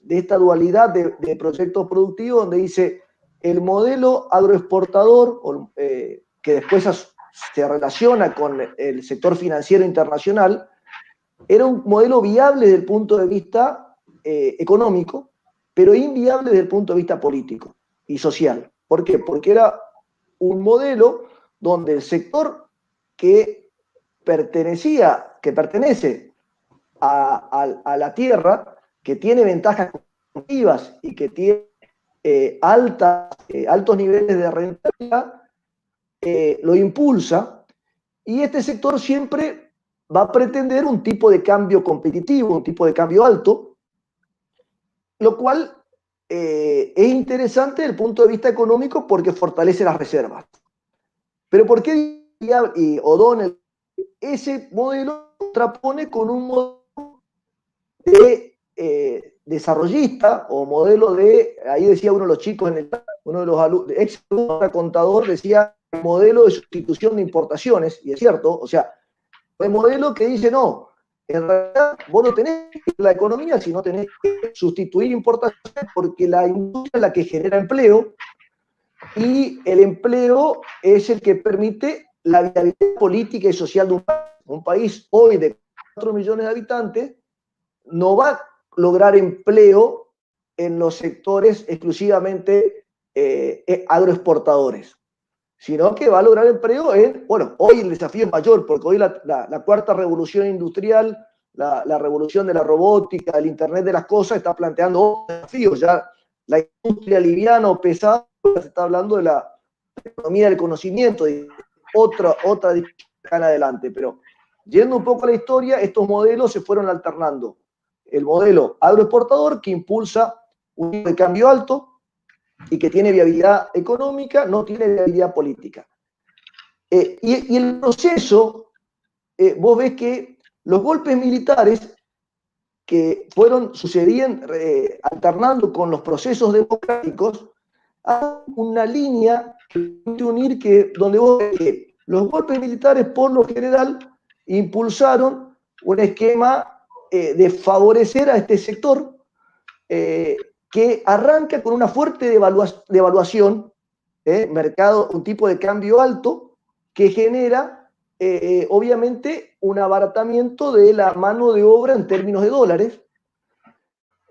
esta dualidad de proyectos productivos, donde dice el modelo agroexportador, que después se relaciona con el sector financiero internacional, era un modelo viable desde el punto de vista económico, pero inviable desde el punto de vista político y social. ¿Por qué? Porque era un modelo donde el sector que pertenece a la tierra, que tiene ventajas competitivas y que tiene altos niveles de rentabilidad, lo impulsa, y este sector siempre va a pretender un tipo de cambio competitivo, un tipo de cambio alto, lo cual es interesante desde el punto de vista económico porque fortalece las reservas. Pero ¿por qué O'Donnell ese modelo contrapone con un modelo de desarrollista o modelo ahí decía uno de los chicos, uno de los ex contador decía modelo de sustitución de importaciones, y es cierto, o sea, el modelo que dice no, en realidad vos no tenés la economía, sino tenés que sustituir importaciones porque la industria es la que genera empleo y el empleo es el que permite la viabilidad política y social de un país. Un país hoy de 4 millones de habitantes no va a lograr empleo en los sectores exclusivamente agroexportadores, sino que va a lograr empleo hoy el desafío es mayor, porque hoy la cuarta revolución industrial, la revolución de la robótica, el Internet de las cosas, está planteando otros desafíos. Ya la industria liviana o pesada, se está hablando de la economía del conocimiento, y otra discusión adelante. Pero yendo un poco a la historia, estos modelos se fueron alternando. El modelo agroexportador, que impulsa un tipo de cambio alto y que tiene viabilidad económica, no tiene viabilidad política. Y el proceso, vos ves que los golpes militares que fueron sucediendo, alternando con los procesos democráticos, hay una línea que permite unir donde vos ves que Los golpes militares, por lo general, impulsaron un esquema de favorecer a este sector que arranca con una fuerte devaluación, mercado, un tipo de cambio alto, que genera, obviamente, un abaratamiento de la mano de obra en términos de dólares,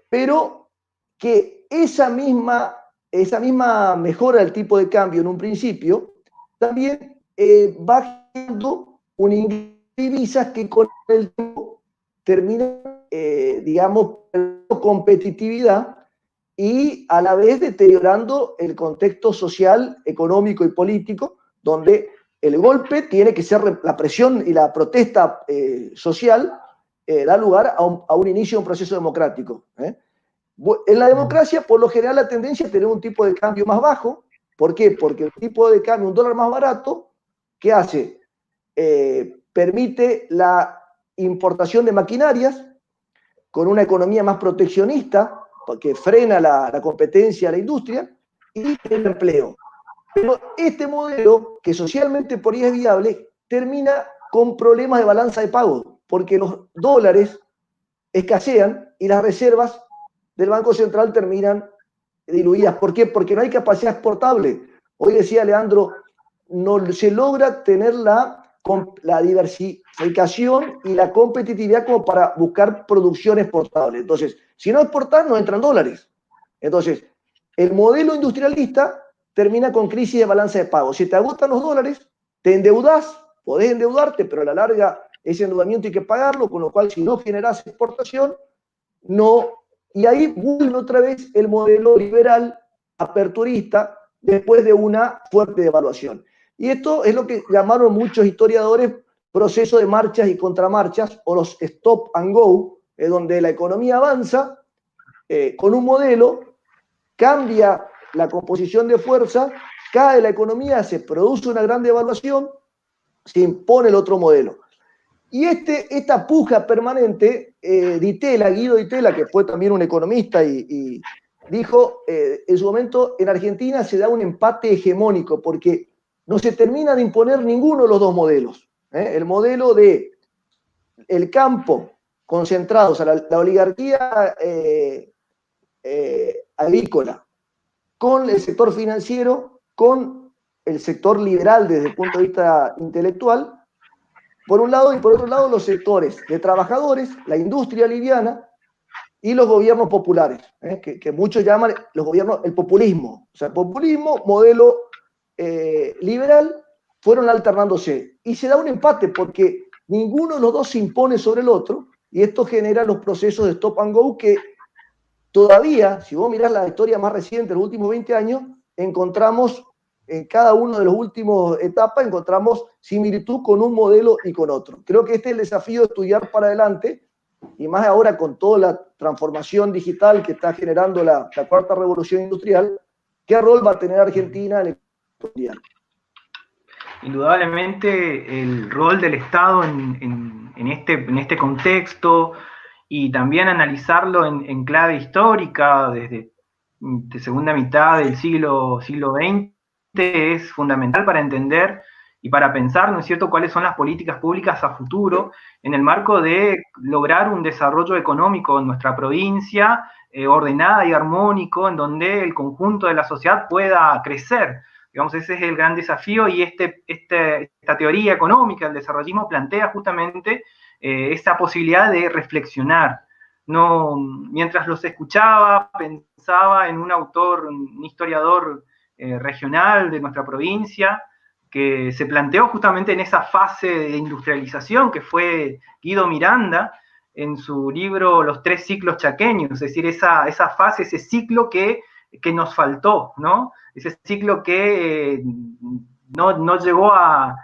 pero que esa misma mejora del tipo de cambio en un principio también va generando un ingreso de divisas que con el tiempo termina, digamos, perdiendo competitividad y a la vez deteriorando el contexto social, económico y político, donde el golpe tiene que ser la presión y la protesta social, da lugar a un inicio de un proceso democrático. En la democracia, por lo general, la tendencia es tener un tipo de cambio más bajo. ¿Por qué? Porque el tipo de cambio, un dólar más barato, ¿qué hace? Permite la importación de maquinarias con una economía más proteccionista, que frena la competencia a la industria y el empleo. Pero este modelo, que socialmente por ahí es viable, termina con problemas de balanza de pago, porque los dólares escasean y las reservas del Banco Central terminan diluidas. ¿Por qué? Porque no hay capacidad exportable. Hoy decía Leandro, no se logra tener la diversificación y la competitividad como para buscar producción exportable. Entonces, si no exportas, no entran dólares. Entonces, el modelo industrialista termina con crisis de balanza de pago. Si te agotan los dólares, te endeudas, podés endeudarte, pero a la larga ese endeudamiento hay que pagarlo, con lo cual si no generas exportación, no. Y ahí vuelve otra vez el modelo liberal, aperturista, después de una fuerte devaluación. Y esto es lo que llamaron muchos historiadores proceso de marchas y contramarchas, o los stop and go, donde la economía avanza con un modelo, cambia la composición de fuerza, cae la economía, se produce una gran devaluación, se impone el otro modelo. Y esta puja permanente, Guido Di Tella, que fue también un economista y dijo, en su momento en Argentina se da un empate hegemónico porque no se termina de imponer ninguno de los dos modelos. El modelo de el campo concentrado, o sea, la oligarquía agrícola, con el sector financiero, con el sector liberal desde el punto de vista intelectual, por un lado, y por otro lado los sectores de trabajadores, la industria liviana y los gobiernos populares, que muchos llaman los gobiernos el populismo. O sea, populismo, modelo liberal, fueron alternándose. Y se da un empate porque ninguno de los dos se impone sobre el otro y esto genera los procesos de stop and go que todavía, si vos mirás la historia más reciente de los últimos 20 años, encontramos en cada una de las últimas etapas, encontramos similitud con un modelo y con otro. Creo que este es el desafío de estudiar para adelante, y más ahora con toda la transformación digital que está generando la cuarta revolución industrial, ¿qué rol va a tener Argentina en el mundial? Indudablemente el rol del Estado en este contexto, y también analizarlo en clave histórica desde la segunda mitad del siglo XX es fundamental para entender y para pensar, ¿no es cierto?, cuáles son las políticas públicas a futuro en el marco de lograr un desarrollo económico en nuestra provincia ordenada y armónico, en donde el conjunto de la sociedad pueda crecer. Digamos, ese es el gran desafío, y esta teoría económica del desarrollismo plantea justamente esa posibilidad de reflexionar. No, mientras los escuchaba, pensaba en un autor, un historiador regional de nuestra provincia, que se planteó justamente en esa fase de industrialización, que fue Guido Miranda, en su libro Los tres ciclos chaqueños, es decir, esa fase, ese ciclo que nos faltó, ¿no? Ese ciclo que no llegó a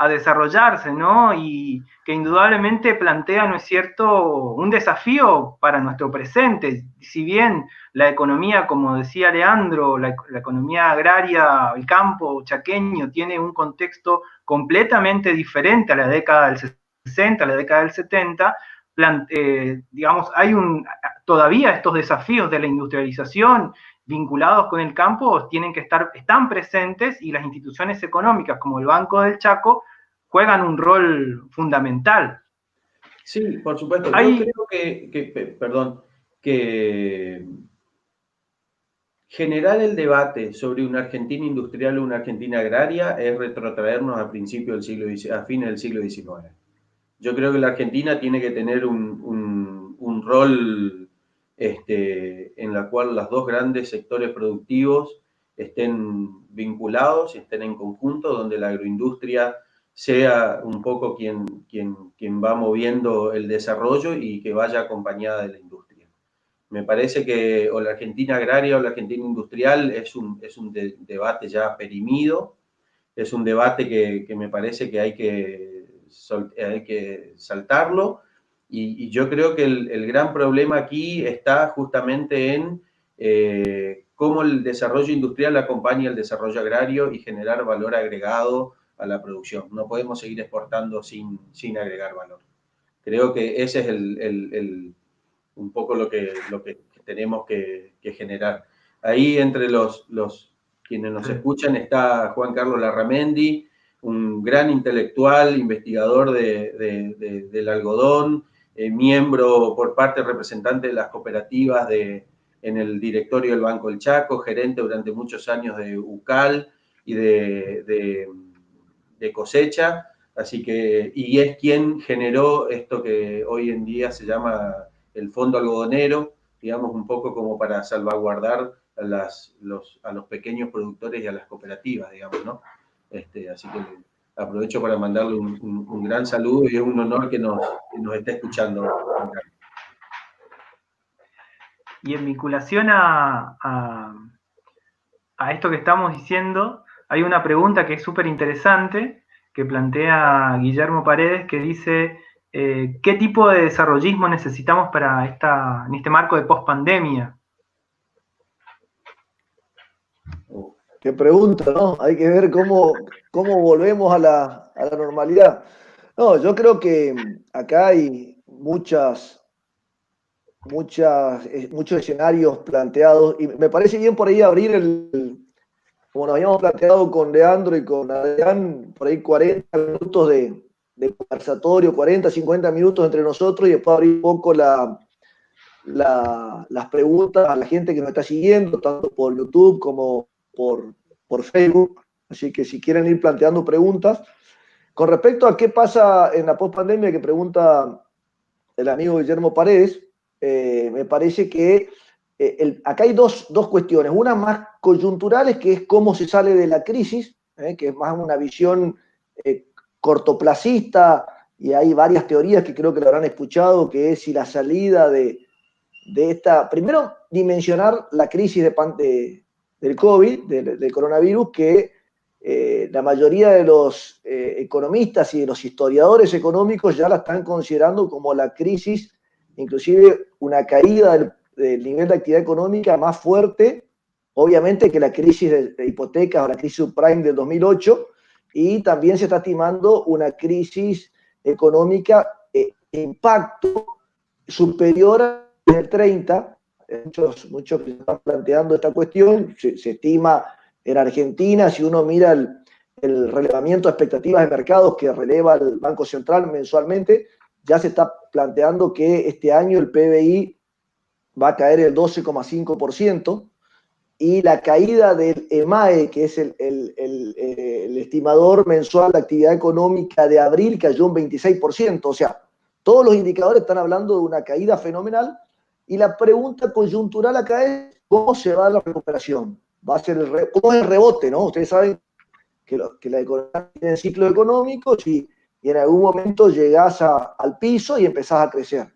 desarrollarse, ¿no? Y que indudablemente plantea, ¿no es cierto?, un desafío para nuestro presente. Si bien la economía, como decía Leandro, la economía agraria, el campo chaqueño, tiene un contexto completamente diferente a la década del 60, a la década del 70, digamos, hay todavía estos desafíos de la industrialización vinculados con el campo están presentes, y las instituciones económicas como el Banco del Chaco juegan un rol fundamental. Sí, por supuesto. Yo creo que generar el debate sobre una Argentina industrial o una Argentina agraria es retrotraernos a principios del siglo, a fines del siglo XIX. Yo creo que la Argentina tiene que tener un rol en la cual los dos grandes sectores productivos estén vinculados, estén en conjunto, donde la agroindustria sea un poco quien va moviendo el desarrollo y que vaya acompañada de la industria. Me parece que o la Argentina agraria o la Argentina industrial es un debate ya perimido, es un debate que me parece que hay que saltarlo, y yo creo que el gran problema aquí está justamente en cómo el desarrollo industrial acompaña el desarrollo agrario y generar valor agregado a la producción. No podemos seguir exportando sin agregar valor. Creo que ese es un poco lo que tenemos que generar. Ahí entre los quienes nos escuchan está Juan Carlos Larramendi, un gran intelectual, investigador del algodón, miembro por parte representante de las cooperativas en el directorio del Banco del Chaco, gerente durante muchos años de UCAL y de cosecha. Así que, y es quien generó esto que hoy en día se llama el Fondo Algodonero, digamos, un poco como para salvaguardar a los pequeños productores y a las cooperativas, digamos, ¿no? Así que aprovecho para mandarle un gran saludo y es un honor que nos esté escuchando. Y en vinculación a esto que estamos diciendo, hay una pregunta que es súper interesante que plantea Guillermo Paredes, que dice, ¿qué tipo de desarrollismo necesitamos para en este marco de pospandemia? Qué pregunta, ¿no? Hay que ver cómo volvemos a la normalidad. No, yo creo que acá hay muchos escenarios planteados y me parece bien por ahí abrir como nos habíamos planteado con Leandro y con Adrián, por ahí 40 minutos de conversatorio, 40, 50 minutos entre nosotros y después abrir un poco las preguntas a la gente que nos está siguiendo, tanto por YouTube como por Facebook. Así que si quieren ir planteando preguntas. Con respecto a qué pasa en la pospandemia que pregunta el amigo Guillermo Paredes, me parece que acá hay dos cuestiones. Una más coyunturales, que es cómo se sale de la crisis, que es más una visión cortoplacista, y hay varias teorías que creo que lo habrán escuchado, que es si la salida de esta, primero dimensionar la crisis del COVID, del coronavirus, que la mayoría de los economistas y de los historiadores económicos ya la están considerando como la crisis, inclusive una caída del nivel de actividad económica más fuerte, obviamente, que la crisis de hipotecas o la crisis subprime del 2008, y también se está estimando una crisis económica de impacto superior al 30. Muchos que están planteando esta cuestión, se estima en Argentina, si uno mira el relevamiento de expectativas de mercados que releva el Banco Central mensualmente, ya se está planteando que este año el PBI va a caer el 12,5%, y la caída del EMAE, que es el estimador mensual de actividad económica de abril, cayó un 26%. O sea, todos los indicadores están hablando de una caída fenomenal, y la pregunta coyuntural acá es cómo se va la recuperación. ¿Cómo es el rebote, no? Ustedes saben que la economía tiene ciclos económicos y en algún momento llegás al piso y empezás a crecer.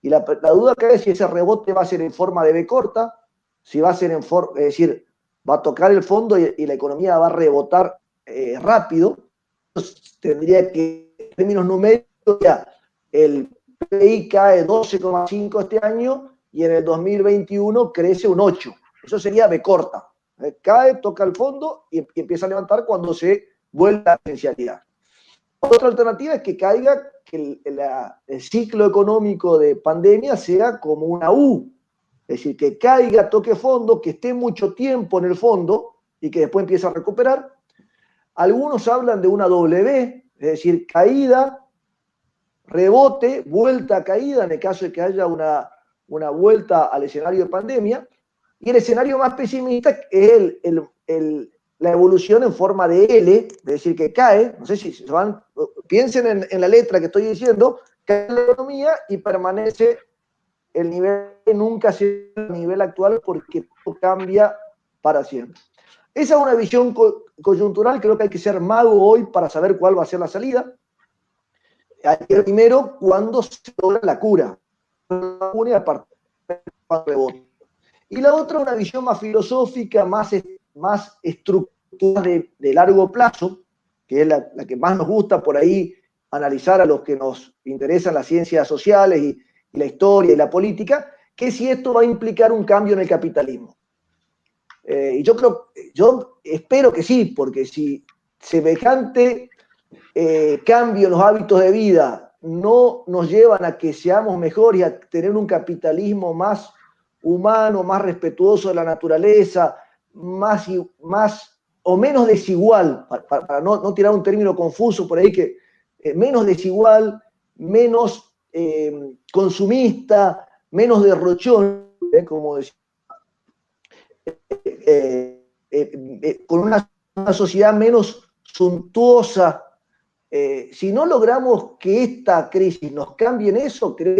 Y la duda acá es si ese rebote va a ser en forma de V corta, si va a ser es decir, va a tocar el fondo y la economía va a rebotar rápido. Entonces, tendría que, en términos numéricos, ya el PIB cae 12,5 este año y en el 2021 crece un 8. Eso sería V corta. Cae, toca el fondo y empieza a levantar cuando se vuelve a la esencialidad. Otra alternativa es que caiga, que el ciclo económico de pandemia sea como una U, es decir, que caiga, toque fondo, que esté mucho tiempo en el fondo y que después empiece a recuperar. Algunos hablan de una W, Es decir, caída, rebote, vuelta a caída en el caso de que haya una vuelta al escenario de pandemia. Y el escenario más pesimista es la evolución en forma de L, es decir, que cae, no sé si se van, piensen en la letra que estoy diciendo, cae la economía y permanece el nivel que nunca se el nivel actual porque cambia para siempre. Esa es una visión coyuntural, creo que hay que ser mago hoy para saber cuál va a ser la salida. Hay que ver primero cuándo se logra la cura. Y la otra, una visión más filosófica, más estructurada de largo plazo, que es la que más nos gusta por ahí analizar a los que nos interesan las ciencias sociales y la historia y la política, que si esto va a implicar un cambio en el capitalismo. Y yo espero que sí, porque si semejante cambio en los hábitos de vida no nos llevan a que seamos mejores y a tener un capitalismo más humano, más respetuoso de la naturaleza, más o menos desigual, para no tirar un término confuso por ahí, que menos desigual, menos consumista, menos derrochón, como decía, con una sociedad menos suntuosa. Si no logramos que esta crisis nos cambie en eso, creo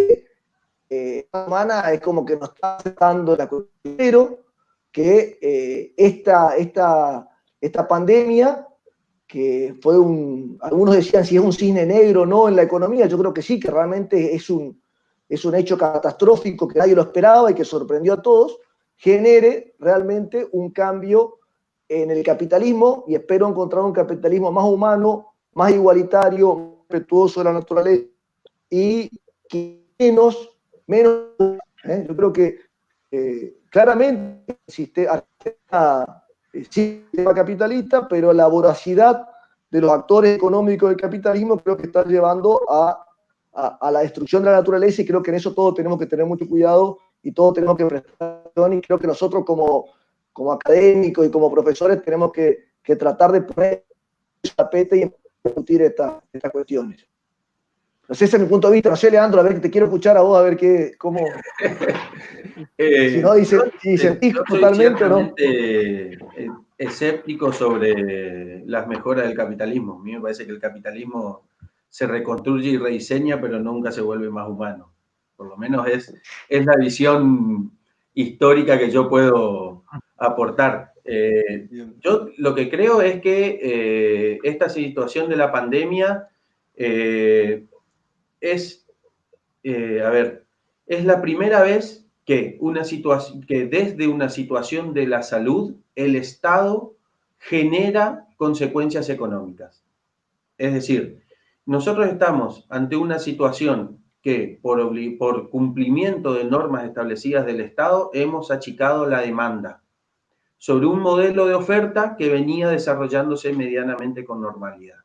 que humana es como que nos está afectando la cuestión, pero que esta pandemia, que fue algunos decían si es un cisne negro o no en la economía, yo creo que sí, que realmente es un hecho catastrófico que nadie lo esperaba y que sorprendió a todos, genere realmente un cambio en el capitalismo y espero encontrar un capitalismo más humano, más igualitario, respetuoso de la naturaleza y menos yo creo que claramente existe sistema capitalista, pero la voracidad de los actores económicos del capitalismo creo que está llevando a la destrucción de la naturaleza y creo que en eso todos tenemos que tener mucho cuidado y todos tenemos que prestar atención y creo que nosotros como académicos y como profesores tenemos que tratar de poner el tapete y discutir estas cuestiones. No sé, ese es mi punto de vista. No sé, Leandro, a ver, te quiero escuchar a vos, a ver cómo... si no, sentís yo soy totalmente o no. Escéptico sobre las mejoras del capitalismo. A mí me parece que el capitalismo se reconstruye y rediseña, pero nunca se vuelve más humano. Por lo menos es la visión histórica que yo puedo aportar. Yo lo que creo es que esta situación de la pandemia es la primera vez que desde una situación de la salud el Estado genera consecuencias económicas. Es decir, nosotros estamos ante una situación que por cumplimiento de normas establecidas del Estado hemos achicado la demanda sobre un modelo de oferta que venía desarrollándose medianamente con normalidad.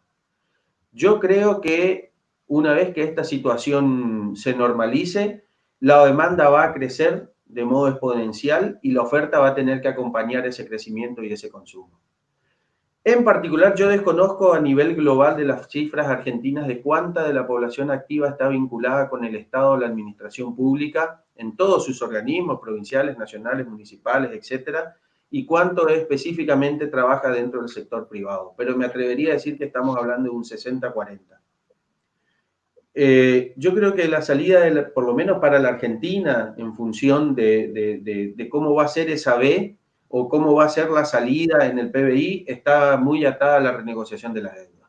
Yo creo que una vez que esta situación se normalice, la demanda va a crecer de modo exponencial y la oferta va a tener que acompañar ese crecimiento y ese consumo. En particular, yo desconozco a nivel global de las cifras argentinas de cuánta de la población activa está vinculada con el Estado o la administración pública en todos sus organismos provinciales, nacionales, municipales, etcétera, y cuánto específicamente trabaja dentro del sector privado. Pero me atrevería a decir que estamos hablando de un 60-40. Yo creo que la salida, por lo menos para la Argentina, en función de cómo va a ser esa B o cómo va a ser la salida en el PBI, está muy atada a la renegociación de la deuda.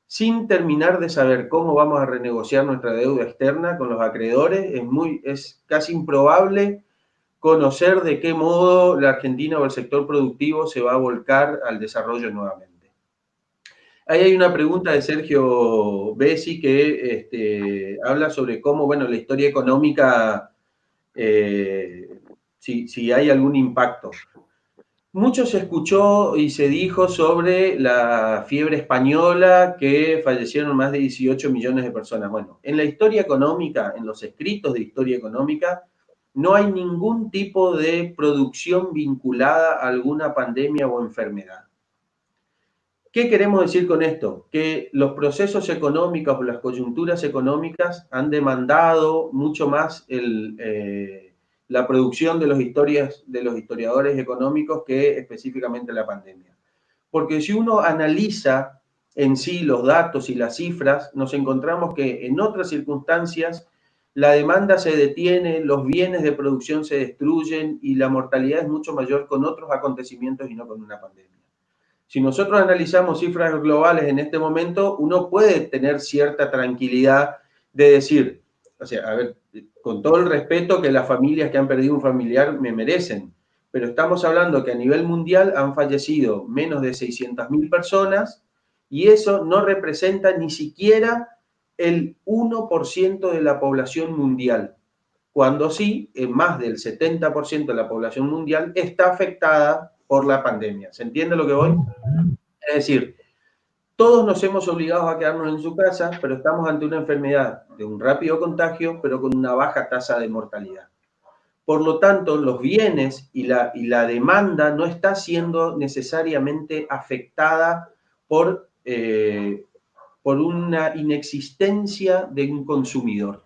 Sin terminar de saber cómo vamos a renegociar nuestra deuda externa con los acreedores, es casi improbable conocer de qué modo la Argentina o el sector productivo se va a volcar al desarrollo nuevamente. Ahí hay una pregunta de Sergio Bessi que habla sobre cómo, la historia económica, si hay algún impacto. Mucho se escuchó y se dijo sobre la fiebre española, que fallecieron más de 18 millones de personas. Bueno, en la historia económica, en los escritos de historia económica, no hay ningún tipo de producción vinculada a alguna pandemia o enfermedad. ¿Qué queremos decir con esto? Que los procesos económicos o las coyunturas económicas han demandado mucho más la producción de los historiadores económicos que específicamente la pandemia. Porque si uno analiza en sí los datos y las cifras, nos encontramos que en otras circunstancias la demanda se detiene, los bienes de producción se destruyen y la mortalidad es mucho mayor con otros acontecimientos y no con una pandemia. Si nosotros analizamos cifras globales en este momento, uno puede tener cierta tranquilidad de decir, o sea, a ver, con todo el respeto que las familias que han perdido un familiar me merecen, pero estamos hablando que a nivel mundial han fallecido menos de 600.000 personas y eso no representa ni siquiera el 1% de la población mundial, cuando sí, más del 70% de la población mundial está afectada por la pandemia. ¿Se entiende lo que voy? Es decir, todos nos hemos obligado a quedarnos en su casa, pero estamos ante una enfermedad de un rápido contagio, pero con una baja tasa de mortalidad. Por lo tanto, los bienes y la demanda no está siendo necesariamente afectada por una inexistencia de un consumidor.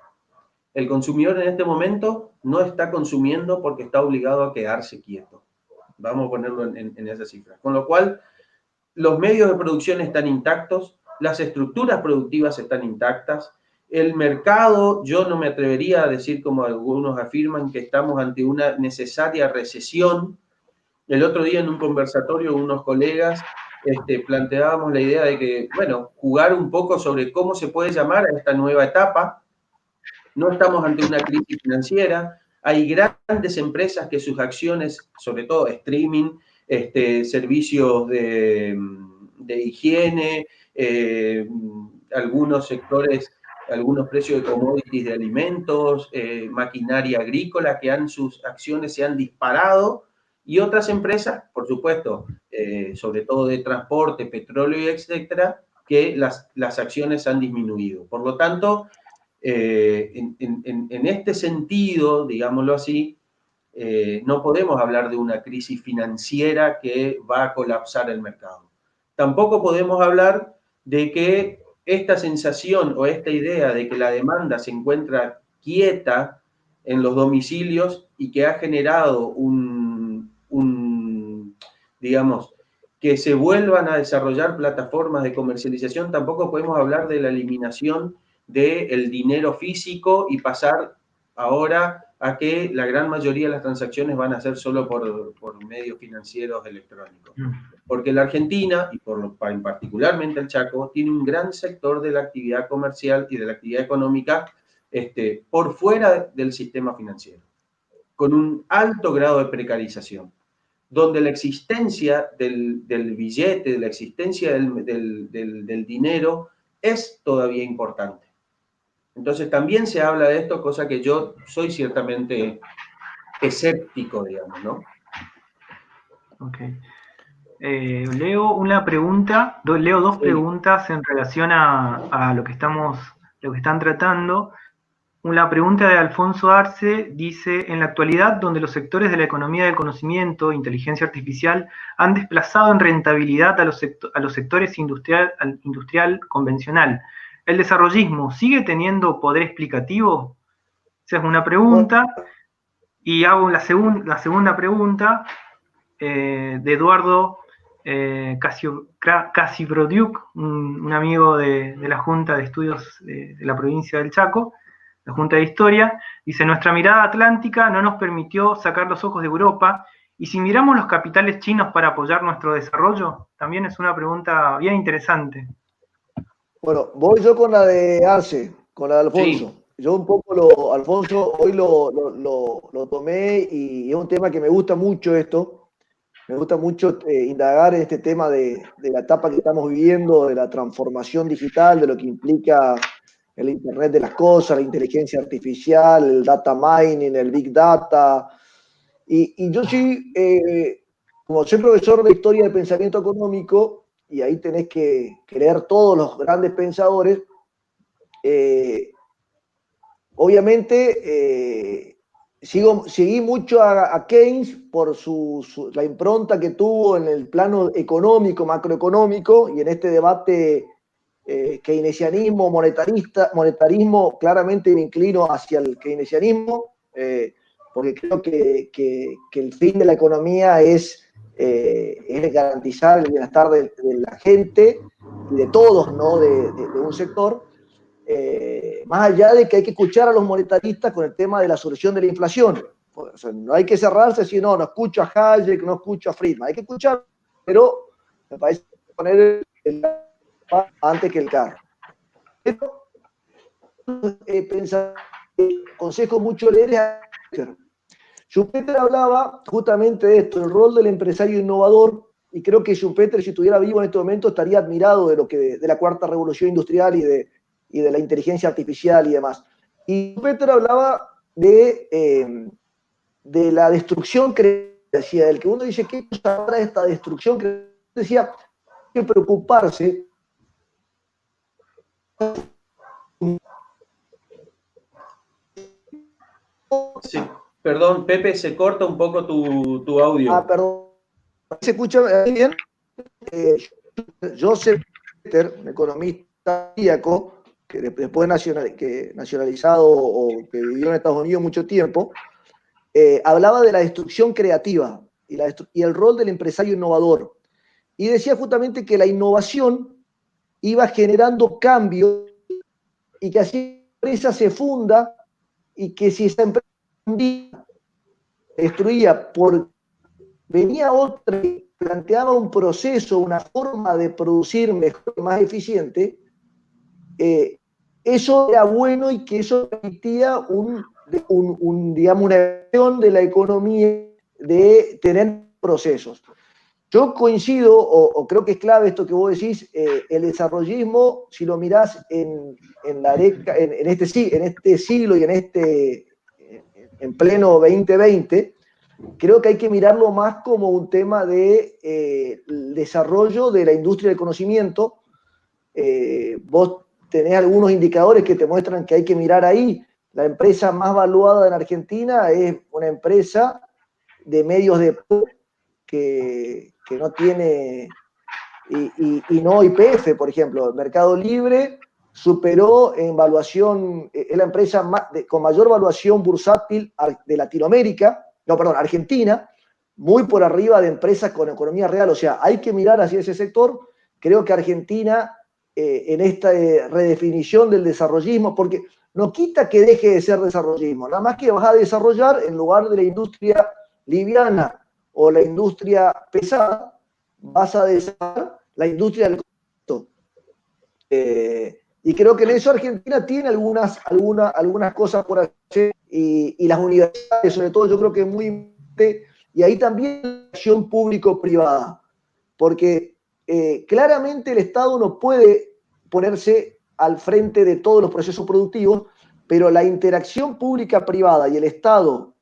El consumidor en este momento no está consumiendo porque está obligado a quedarse quieto. Vamos a ponerlo en esa cifra. Con lo cual, los medios de producción están intactos, las estructuras productivas están intactas, el mercado, yo no me atrevería a decir como algunos afirman que estamos ante una necesaria recesión. El otro día en un conversatorio unos colegas planteábamos la idea de que, bueno, jugar un poco sobre cómo se puede llamar a esta nueva etapa. No estamos ante una crisis financiera, hay grandes empresas que sus acciones, sobre todo streaming, servicios de higiene, algunos sectores, algunos precios de commodities de alimentos, maquinaria agrícola, sus acciones se han disparado, y otras empresas, por supuesto, sobre todo de transporte, petróleo, etcétera, que las acciones han disminuido. Por lo tanto, en este sentido, digámoslo así, no podemos hablar de una crisis financiera que va a colapsar el mercado. Tampoco podemos hablar de que esta sensación o esta idea de que la demanda se encuentra quieta en los domicilios y que ha generado digamos, que se vuelvan a desarrollar plataformas de comercialización, tampoco podemos hablar de la eliminación del dinero físico y pasar ahora a que la gran mayoría de las transacciones van a ser solo por medios financieros electrónicos. Porque la Argentina, y particularmente el Chaco, tiene un gran sector de la actividad comercial y de la actividad económica por fuera del sistema financiero, con un alto grado de precarización, donde la existencia del billete, la existencia del dinero es todavía importante. Entonces también se habla de esto, cosa que yo soy ciertamente escéptico, digamos, ¿no? Ok. Leo una pregunta, leo dos preguntas en relación a lo que están tratando. Una pregunta de Alfonso Arce dice: en la actualidad, donde los sectores de la economía del conocimiento, inteligencia artificial, han desplazado en rentabilidad a los sectores industrial convencional, ¿el desarrollismo sigue teniendo poder explicativo? Esa es una pregunta. Y hago la segunda pregunta de Eduardo Casibrodiuk, un amigo de la Junta de Estudios de la provincia del Chaco, la Junta de Historia. Dice: nuestra mirada atlántica no nos permitió sacar los ojos de Europa, y si miramos los capitales chinos para apoyar nuestro desarrollo, también es una pregunta bien interesante. Bueno, voy yo con la de Arce, con la de Alfonso. Sí. Yo un poco Alfonso, hoy lo tomé y es un tema que me gusta mucho esto. Me gusta mucho indagar en este tema de la etapa que estamos viviendo, de la transformación digital, de lo que implica el Internet de las cosas, la inteligencia artificial, el data mining, el big data. Y yo sí, como soy profesor de historia del pensamiento económico, y ahí tenés que leer todos los grandes pensadores, obviamente seguí mucho a Keynes por la impronta que tuvo en el plano económico, macroeconómico, y en este debate keynesianismo, monetarismo, claramente me inclino hacia el keynesianismo, porque creo que el fin de la economía es garantizar el bienestar de la gente y de todos, ¿no? De un sector. Más allá de que hay que escuchar a los monetaristas con el tema de la solución de la inflación. O sea, no hay que cerrarse si no escucho a Hayek, no escucho a Friedman. Hay que escuchar, pero me parece poner el antes que el carro. Pero pensar, aconsejo mucho leer a Schumpeter. Schumpeter hablaba justamente de esto, el rol del empresario innovador, y creo que Schumpeter, si estuviera vivo en este momento, estaría admirado de la cuarta revolución industrial y de la inteligencia artificial y demás. Y Schumpeter hablaba de la destrucción creativa, decía él, que uno dice, ¿qué cosa habrá esta destrucción creativa? Decía, hay que preocuparse. Sí, perdón, Pepe, se corta un poco tu audio. Perdón. ¿Se escucha bien? Joseph Peter, un economista austríaco, que después nacionalizado o que vivió en Estados Unidos mucho tiempo, hablaba de la destrucción creativa y el rol del empresario innovador. Y decía justamente que la innovación iba generando cambios y que así la empresa se funda y que si esa empresa destruía por venía otra que planteaba un proceso, una forma de producir mejor y más eficiente, eso era bueno y que eso permitía digamos, una acción de la economía de tener procesos. Yo coincido, o creo que es clave esto que vos decís, el desarrollismo, si lo mirás en este siglo y en pleno 2020, creo que hay que mirarlo más como un tema de desarrollo de la industria del conocimiento. Vos tenés algunos indicadores que te muestran que hay que mirar ahí. La empresa más valuada en Argentina es una empresa de medios de que no tiene, y no YPF, por ejemplo. Mercado Libre superó en valuación, es la empresa con mayor valuación bursátil de Latinoamérica, no, perdón, Argentina, muy por arriba de empresas con economía real. O sea, hay que mirar hacia ese sector. Creo que Argentina, en esta redefinición del desarrollismo, porque no quita que deje de ser desarrollismo, nada más que vas a desarrollar en lugar de la industria liviana o la industria pesada, vas a desarrollar la industria del conocimiento. Y creo que en eso Argentina tiene algunas cosas por hacer, y las universidades, sobre todo, yo creo que es muy importante, y ahí también la acción público-privada, porque claramente el Estado no puede ponerse al frente de todos los procesos productivos, pero la interacción pública-privada y el Estado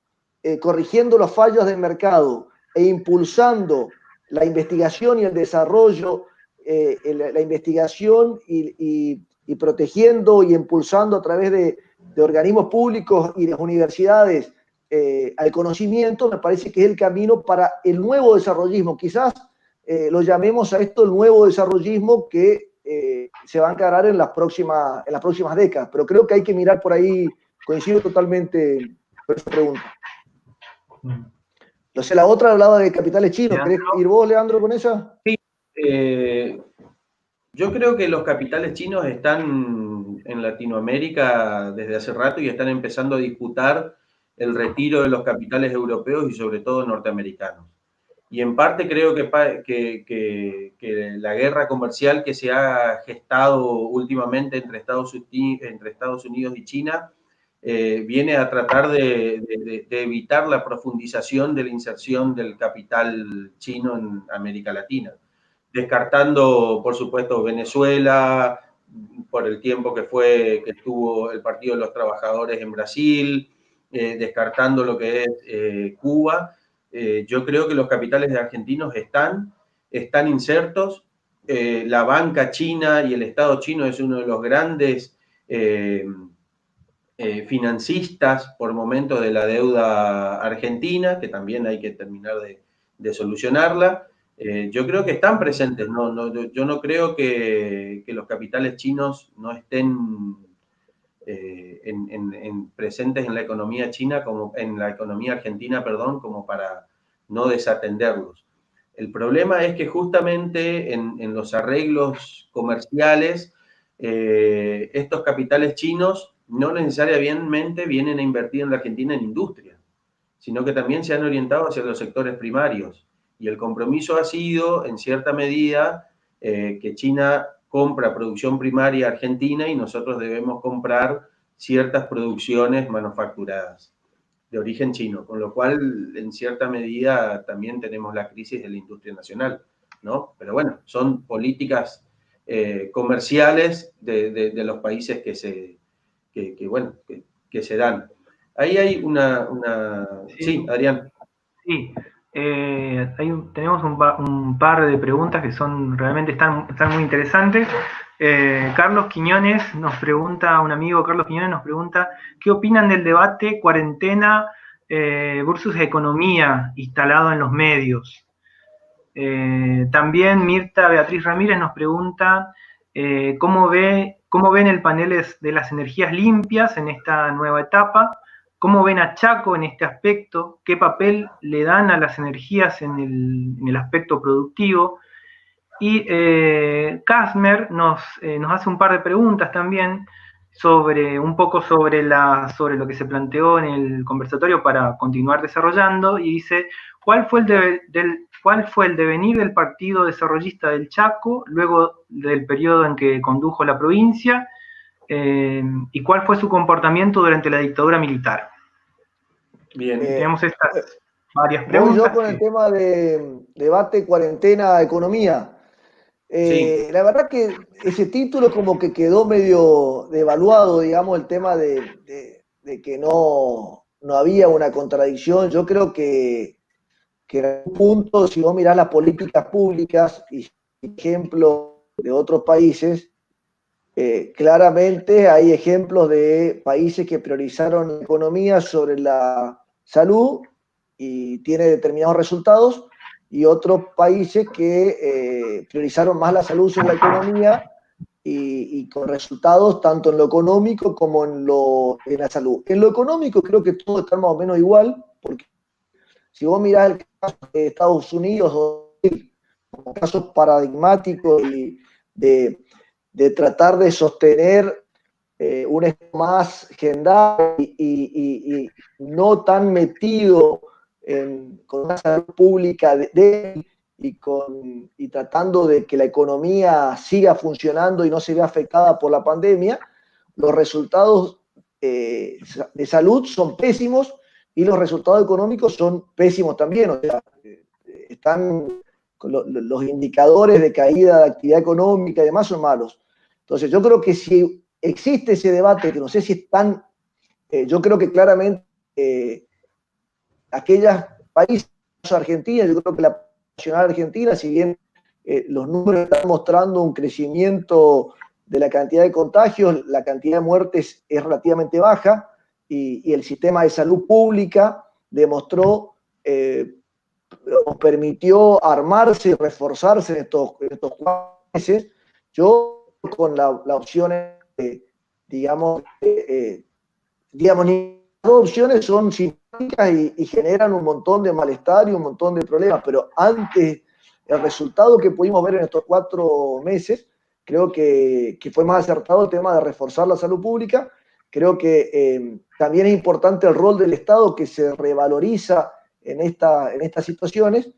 corrigiendo los fallos del mercado e impulsando la investigación y el desarrollo, la investigación y protegiendo y impulsando a través de organismos públicos y las universidades al conocimiento, me parece que es el camino para el nuevo desarrollismo. Quizás lo llamemos a esto el nuevo desarrollismo que se va a encarar en las próximas décadas, pero creo que hay que mirar por ahí. Coincido totalmente con esa pregunta. No sé, la otra hablaba de capitales chinos. ¿Querés ir vos, Leandro, con esa? Sí, yo creo que los capitales chinos están en Latinoamérica desde hace rato y están empezando a disputar el retiro de los capitales europeos y sobre todo norteamericanos. Y en parte creo que la guerra comercial que se ha gestado últimamente entre Estados Unidos y China viene a tratar de evitar la profundización de la inserción del capital chino en América Latina, descartando, por supuesto, Venezuela, por el tiempo que estuvo el Partido de los Trabajadores en Brasil, descartando lo que es Cuba. Yo creo que los capitales de argentinos están insertos. La banca china y el Estado chino es uno de los grandes financistas por momentos de la deuda argentina, que también hay que terminar de solucionarla. Yo creo que están presentes, yo no creo que los capitales chinos no estén presentes en la economía china, como en la economía argentina, perdón, como para no desatenderlos. El problema es que justamente en los arreglos comerciales, estos capitales chinos no necesariamente vienen a invertir en la Argentina en industria, sino que también se han orientado hacia los sectores primarios. Y el compromiso ha sido, en cierta medida, que China compra producción primaria argentina y nosotros debemos comprar ciertas producciones manufacturadas de origen chino, con lo cual, en cierta medida, también tenemos la crisis de la industria nacional, ¿no? Pero bueno, son políticas comerciales de los países que se dan. Ahí hay Sí, Adrián. Sí, tenemos un par de preguntas que están muy interesantes. Carlos Quiñones nos pregunta, un amigo Carlos Quiñones nos pregunta, ¿qué opinan del debate cuarentena versus economía instalado en los medios? También Mirta Beatriz Ramírez nos pregunta cómo ven el panel de las energías limpias en esta nueva etapa, cómo ven a Chaco en este aspecto, qué papel le dan a las energías en el aspecto productivo. Y Kasmer nos hace un par de preguntas también sobre lo que se planteó en el conversatorio para continuar desarrollando, y dice, ¿cuál fue el devenir del Partido Desarrollista del Chaco luego del periodo en que condujo la provincia? ¿Y cuál fue su comportamiento durante la dictadura militar? Bien. Tenemos estas varias preguntas. Voy yo con el tema de debate, cuarentena, economía. Sí. La verdad que ese título como que quedó medio devaluado, digamos, el tema de que no había una contradicción. Yo creo que en algún punto, si vos mirás las políticas públicas y ejemplos de otros países, claramente hay ejemplos de países que priorizaron la economía sobre la salud y tiene determinados resultados, y otros países que priorizaron más la salud sobre la economía y con resultados tanto en lo económico como en la salud. En lo económico creo que todo está más o menos igual, porque si vos mirás el caso de Estados Unidos, como casos paradigmáticos y de tratar de sostener un estado más general y no tan metido con una salud pública y tratando de que la economía siga funcionando y no se vea afectada por la pandemia, los resultados de salud son pésimos y los resultados económicos son pésimos también. O sea, están los indicadores de caída de actividad económica y demás son malos. Entonces, yo creo que si existe ese debate, que no sé si es tan, yo creo que claramente aquellos países, Argentina, yo creo que la nacional argentina, si bien los números están mostrando un crecimiento de la cantidad de contagios, la cantidad de muertes es relativamente baja y el sistema de salud pública demostró, nos permitió armarse y reforzarse en estos 4 meses. Yo con la opción, digamos, ni las dos opciones son simpáticas y generan un montón de malestar y un montón de problemas, pero antes el resultado que pudimos ver en estos 4 meses, creo que fue más acertado el tema de reforzar la salud pública. Creo que también es importante el rol del Estado, que se revaloriza en estas situaciones.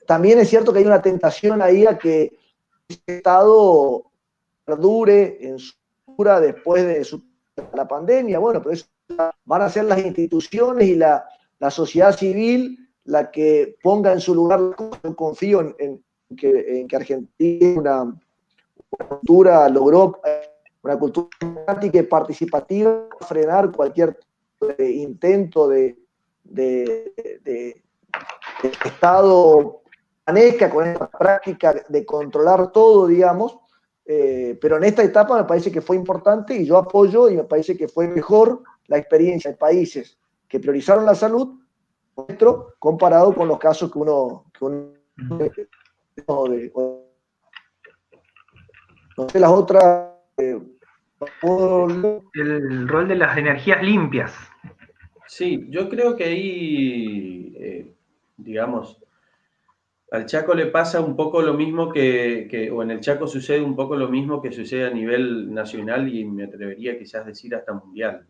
También es cierto que hay una tentación ahí a que el Estado perdure en su cura después de la pandemia. Bueno, pero eso van a ser las instituciones y la sociedad civil la que ponga en su lugar. Yo confío en que Argentina una cultura logró una cultura democrática y participativa, frenar cualquier intento de Estado maneja con esta práctica de controlar todo, digamos. pero en esta etapa me parece que fue importante y yo apoyo y me parece que fue mejor la experiencia de países que priorizaron la salud nuestro comparado con los casos que uno no sé las otras el rol de las energías limpias. Sí, yo creo que ahí, digamos, al Chaco le pasa un poco lo mismo o en el Chaco sucede un poco lo mismo que sucede a nivel nacional y me atrevería quizás decir hasta mundial.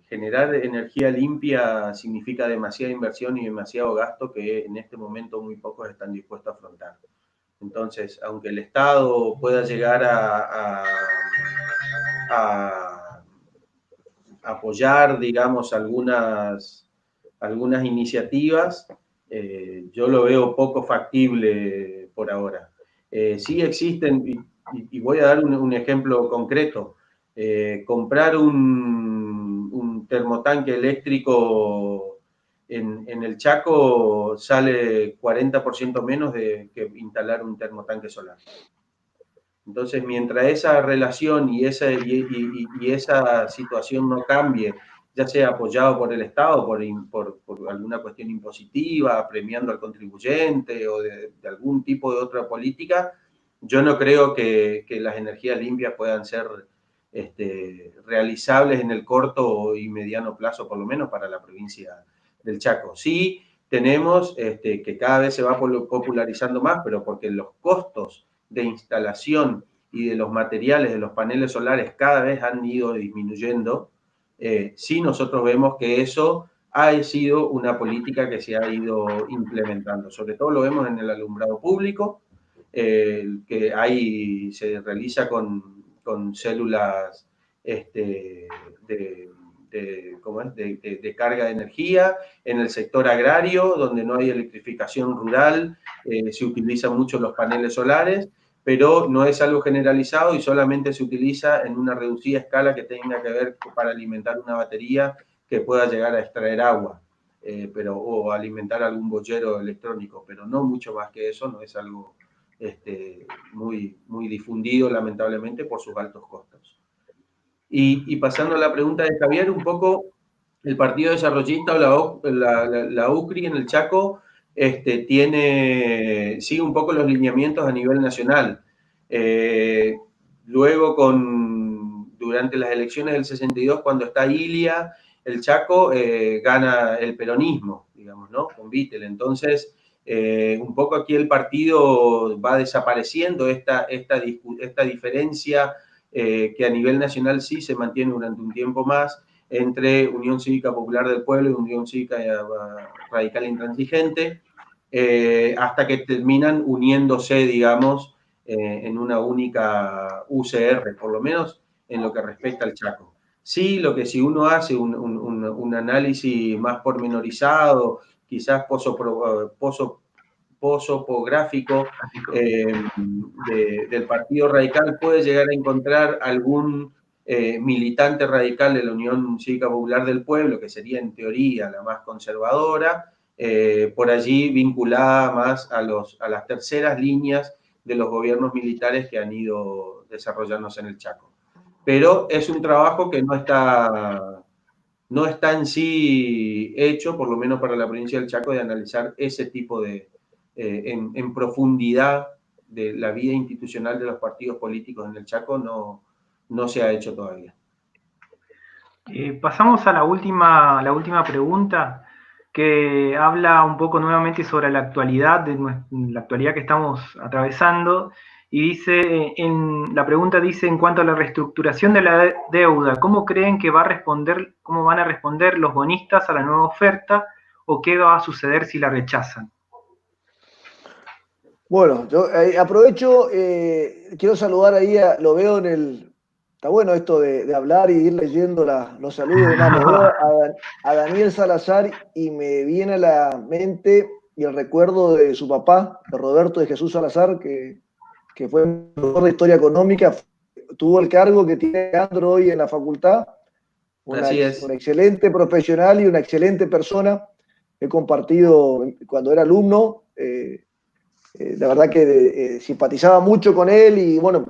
Generar energía limpia significa demasiada inversión y demasiado gasto que en este momento muy pocos están dispuestos a afrontar. Entonces, aunque el Estado pueda llegar a apoyar, digamos, algunas iniciativas, yo lo veo poco factible por ahora. Sí existen, y voy a dar un ejemplo concreto, comprar un termotanque eléctrico en el Chaco sale 40% menos que instalar un termotanque solar. Entonces, mientras esa relación y esa situación no cambie, ya sea apoyado por el Estado, por alguna cuestión impositiva, premiando al contribuyente o de algún tipo de otra política, yo no creo que las energías limpias puedan ser realizables en el corto y mediano plazo, por lo menos para la provincia del Chaco. Sí, tenemos que cada vez se va popularizando más, pero porque los costos de instalación y de los materiales de los paneles solares cada vez han ido disminuyendo, sí nosotros vemos que eso ha sido una política que se ha ido implementando. Sobre todo lo vemos en el alumbrado público, que ahí se realiza con células de carga de energía. En el sector agrario, donde no hay electrificación rural, se utilizan mucho los paneles solares, pero no es algo generalizado y solamente se utiliza en una reducida escala que tenga que ver para alimentar una batería que pueda llegar a extraer agua, o alimentar algún boyero electrónico, pero no mucho más que eso, no es algo muy, muy difundido, lamentablemente, por sus altos costos. Y pasando a la pregunta de Javier, un poco el Partido Desarrollista o la UCRI en el Chaco sigue un poco los lineamientos a nivel nacional. Luego, durante las elecciones del 62, cuando está Ilia, el Chaco gana el peronismo, digamos, ¿no? Con Vittel. Entonces, un poco aquí el partido va desapareciendo esta diferencia que a nivel nacional sí se mantiene durante un tiempo más entre Unión Cívica Popular del Pueblo y Unión Cívica Radical Intransigente, hasta que terminan uniéndose, digamos, en una única UCR, por lo menos en lo que respecta al Chaco. Sí, lo que si uno hace un análisis más pormenorizado, quizás posopográfico del Partido Radical, puede llegar a encontrar algún militante radical de la Unión Cívica Popular del Pueblo, que sería en teoría la más conservadora, por allí vinculada más a las terceras líneas de los gobiernos militares que han ido desarrollándose en el Chaco. Pero es un trabajo que no está en sí hecho, por lo menos para la provincia del Chaco, de analizar ese tipo en profundidad de la vida institucional de los partidos políticos en el Chaco, no se ha hecho todavía. Pasamos a la última pregunta, que habla un poco nuevamente sobre la actualidad que estamos atravesando, y dice, la pregunta dice, en cuanto a la reestructuración de la deuda, ¿cómo creen que cómo van a responder los bonistas a la nueva oferta, o qué va a suceder si la rechazan? Bueno, yo aprovecho, quiero saludar ahí, lo veo está bueno esto de hablar y ir leyendo los saludos y demás. Lo veo a Daniel Salazar y me viene a la mente y el recuerdo de su papá, de Roberto de Jesús Salazar, que fue profesor de Historia Económica, tuvo el cargo que tiene Leandro hoy en la facultad, un excelente profesional y una excelente persona. He compartido cuando era alumno, La verdad que simpatizaba mucho con él y bueno,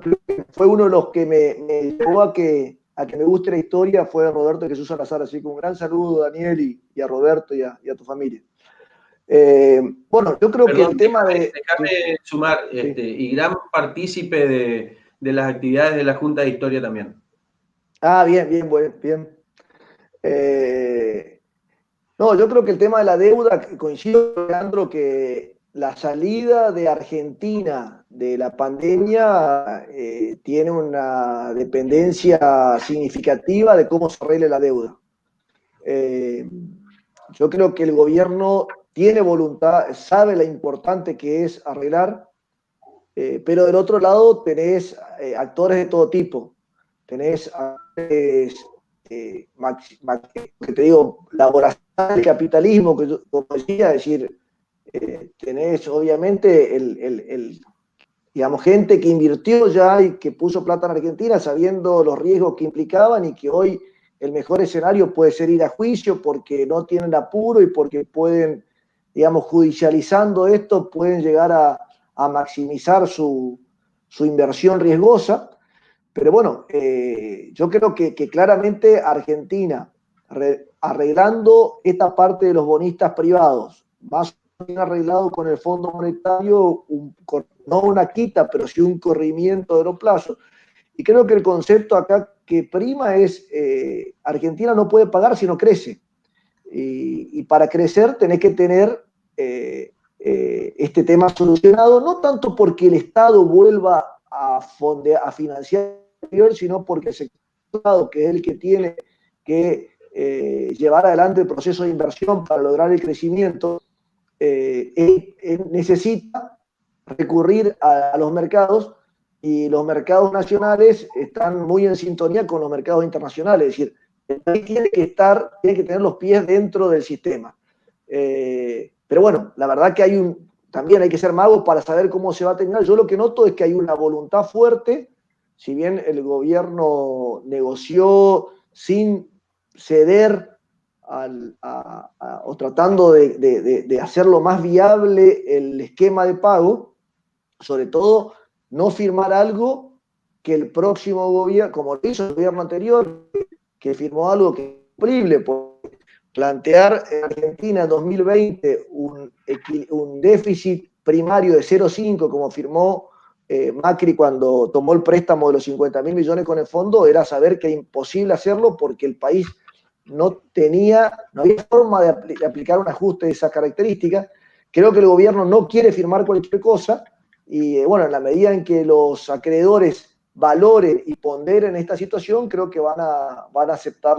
fue uno de los que me llevó a que me guste la historia, fue Roberto Jesús Salazar. Así que un gran saludo, Daniel, y a Roberto y a tu familia. Bueno, yo creo que Perdón, el tema de... déjame sumar, Sí. y gran partícipe de las actividades de la Junta de Historia también. Ah, bien, bien, bien. No, yo creo que el tema de la deuda, coincido con Leandro, que la salida de Argentina de la pandemia tiene una dependencia significativa de cómo se arregle la deuda. Eh, yo creo que el gobierno tiene voluntad, sabe lo importante que es arreglar, pero del otro lado tenés actores de todo tipo. Tenés actores, que te digo, la voracidad del capitalismo, que yo, como decía, es decir, tenés obviamente digamos, gente que invirtió ya y que puso plata en Argentina sabiendo los riesgos que implicaban y que hoy el mejor escenario puede ser ir a juicio porque no tienen apuro y porque pueden, digamos, judicializando esto, pueden llegar a maximizar su inversión riesgosa. Pero bueno, yo creo que claramente Argentina, arreglando esta parte de los bonistas privados, más bien arreglado con el Fondo Monetario, no una quita, pero sí un corrimiento de los plazos. Y creo que el concepto acá que prima es Argentina no puede pagar si no crece. Y para crecer tenés que tener este tema solucionado, no tanto porque el Estado vuelva a financiar, sino porque el sector, que es el que tiene que llevar adelante el proceso de inversión para lograr el crecimiento, necesita recurrir a los mercados, y los mercados nacionales están muy en sintonía con los mercados internacionales. Es decir, el país tiene que tener los pies dentro del sistema. Pero bueno, la verdad que también hay que ser magos para saber cómo se va a terminar. Yo lo que noto es que hay una voluntad fuerte, si bien el gobierno negoció sin ceder o tratando de hacerlo más viable el esquema de pago, sobre todo no firmar algo que el próximo gobierno, como lo hizo el gobierno anterior, que firmó algo que es incumplible, porque plantear en Argentina en 2020 un déficit primario de 0,5, como firmó Macri cuando tomó el préstamo de los 50.000 millones con el fondo, era saber que era imposible hacerlo porque el país no había forma de aplicar un ajuste de esas características. Creo que el gobierno no quiere firmar cualquier cosa y bueno, en la medida en que los acreedores valoren y ponderen esta situación, creo que van a aceptar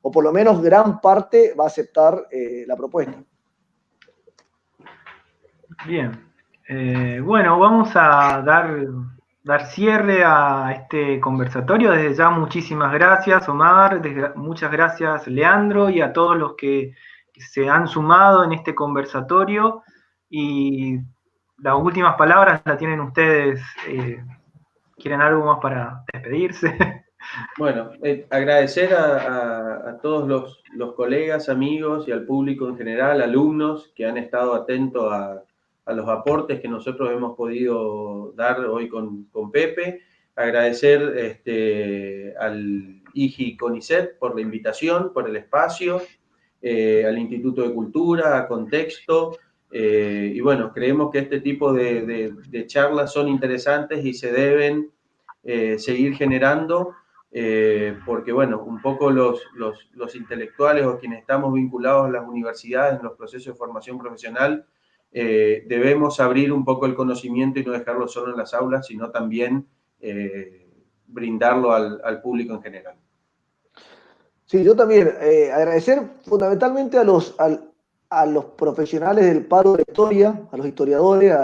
o por lo menos gran parte va a aceptar la propuesta. Bien. Bueno, vamos a dar cierre a este conversatorio. Desde ya muchísimas gracias, Omar, muchas gracias, Leandro, y a todos los que se han sumado en este conversatorio. Y las últimas palabras las tienen ustedes. ¿Quieren algo más para despedirse? Bueno, agradecer a todos los colegas, amigos y al público en general, alumnos que han estado atentos a los aportes que nosotros hemos podido dar hoy con Pepe. Agradecer al IGI CONICET por la invitación, por el espacio, al Instituto de Cultura, a Contexto. Y bueno, creemos que este tipo de charlas son interesantes y se deben seguir generando. Porque bueno, un poco los intelectuales o quienes estamos vinculados a las universidades en los procesos de formación profesional, debemos abrir un poco el conocimiento y no dejarlo solo en las aulas, sino también brindarlo al público en general. Sí, yo también agradecer fundamentalmente a los profesionales del paro de la historia, a los historiadores,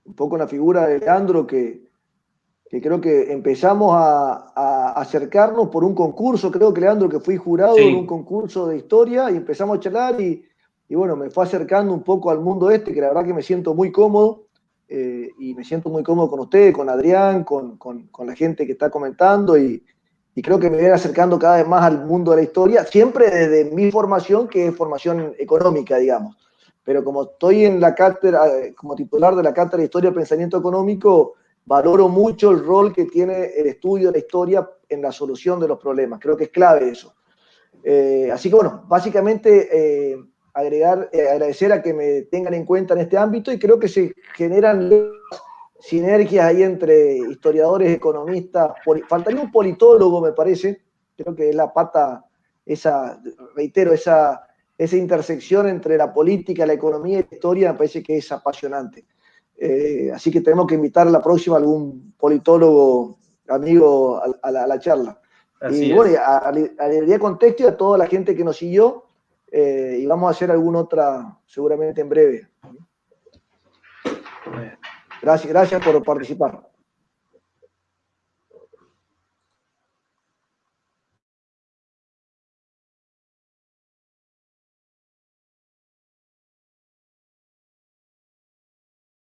un poco en la figura de Leandro, que creo que empezamos a acercarnos por un concurso. Creo que Leandro, que fui jurado en un concurso de historia, y empezamos a charlar y bueno, me fue acercando un poco al mundo que la verdad que me siento muy cómodo, y me siento muy cómodo con ustedes, con Adrián, con la gente que está comentando, y creo que me viene acercando cada vez más al mundo de la historia, siempre desde mi formación, que es formación económica, digamos. pero como estoy en la cátedra, como titular de la Cátedra de Historia y Pensamiento Económico, valoro mucho el rol que tiene el estudio de la historia en la solución de los problemas. Creo que es clave eso. Así que bueno, básicamente agradecer a que me tengan en cuenta en este ámbito, y creo que se generan sinergias ahí entre historiadores, economistas. Faltaría un politólogo, me parece. Creo que es la pata, reitero, esa intersección entre la política, la economía y la historia me parece que es apasionante. Así que tenemos que invitar a la próxima a algún politólogo amigo a la charla. Así y es. bueno, a Librería Contexto y a toda la gente que nos siguió, y vamos a hacer alguna otra seguramente en breve. Gracias por participar.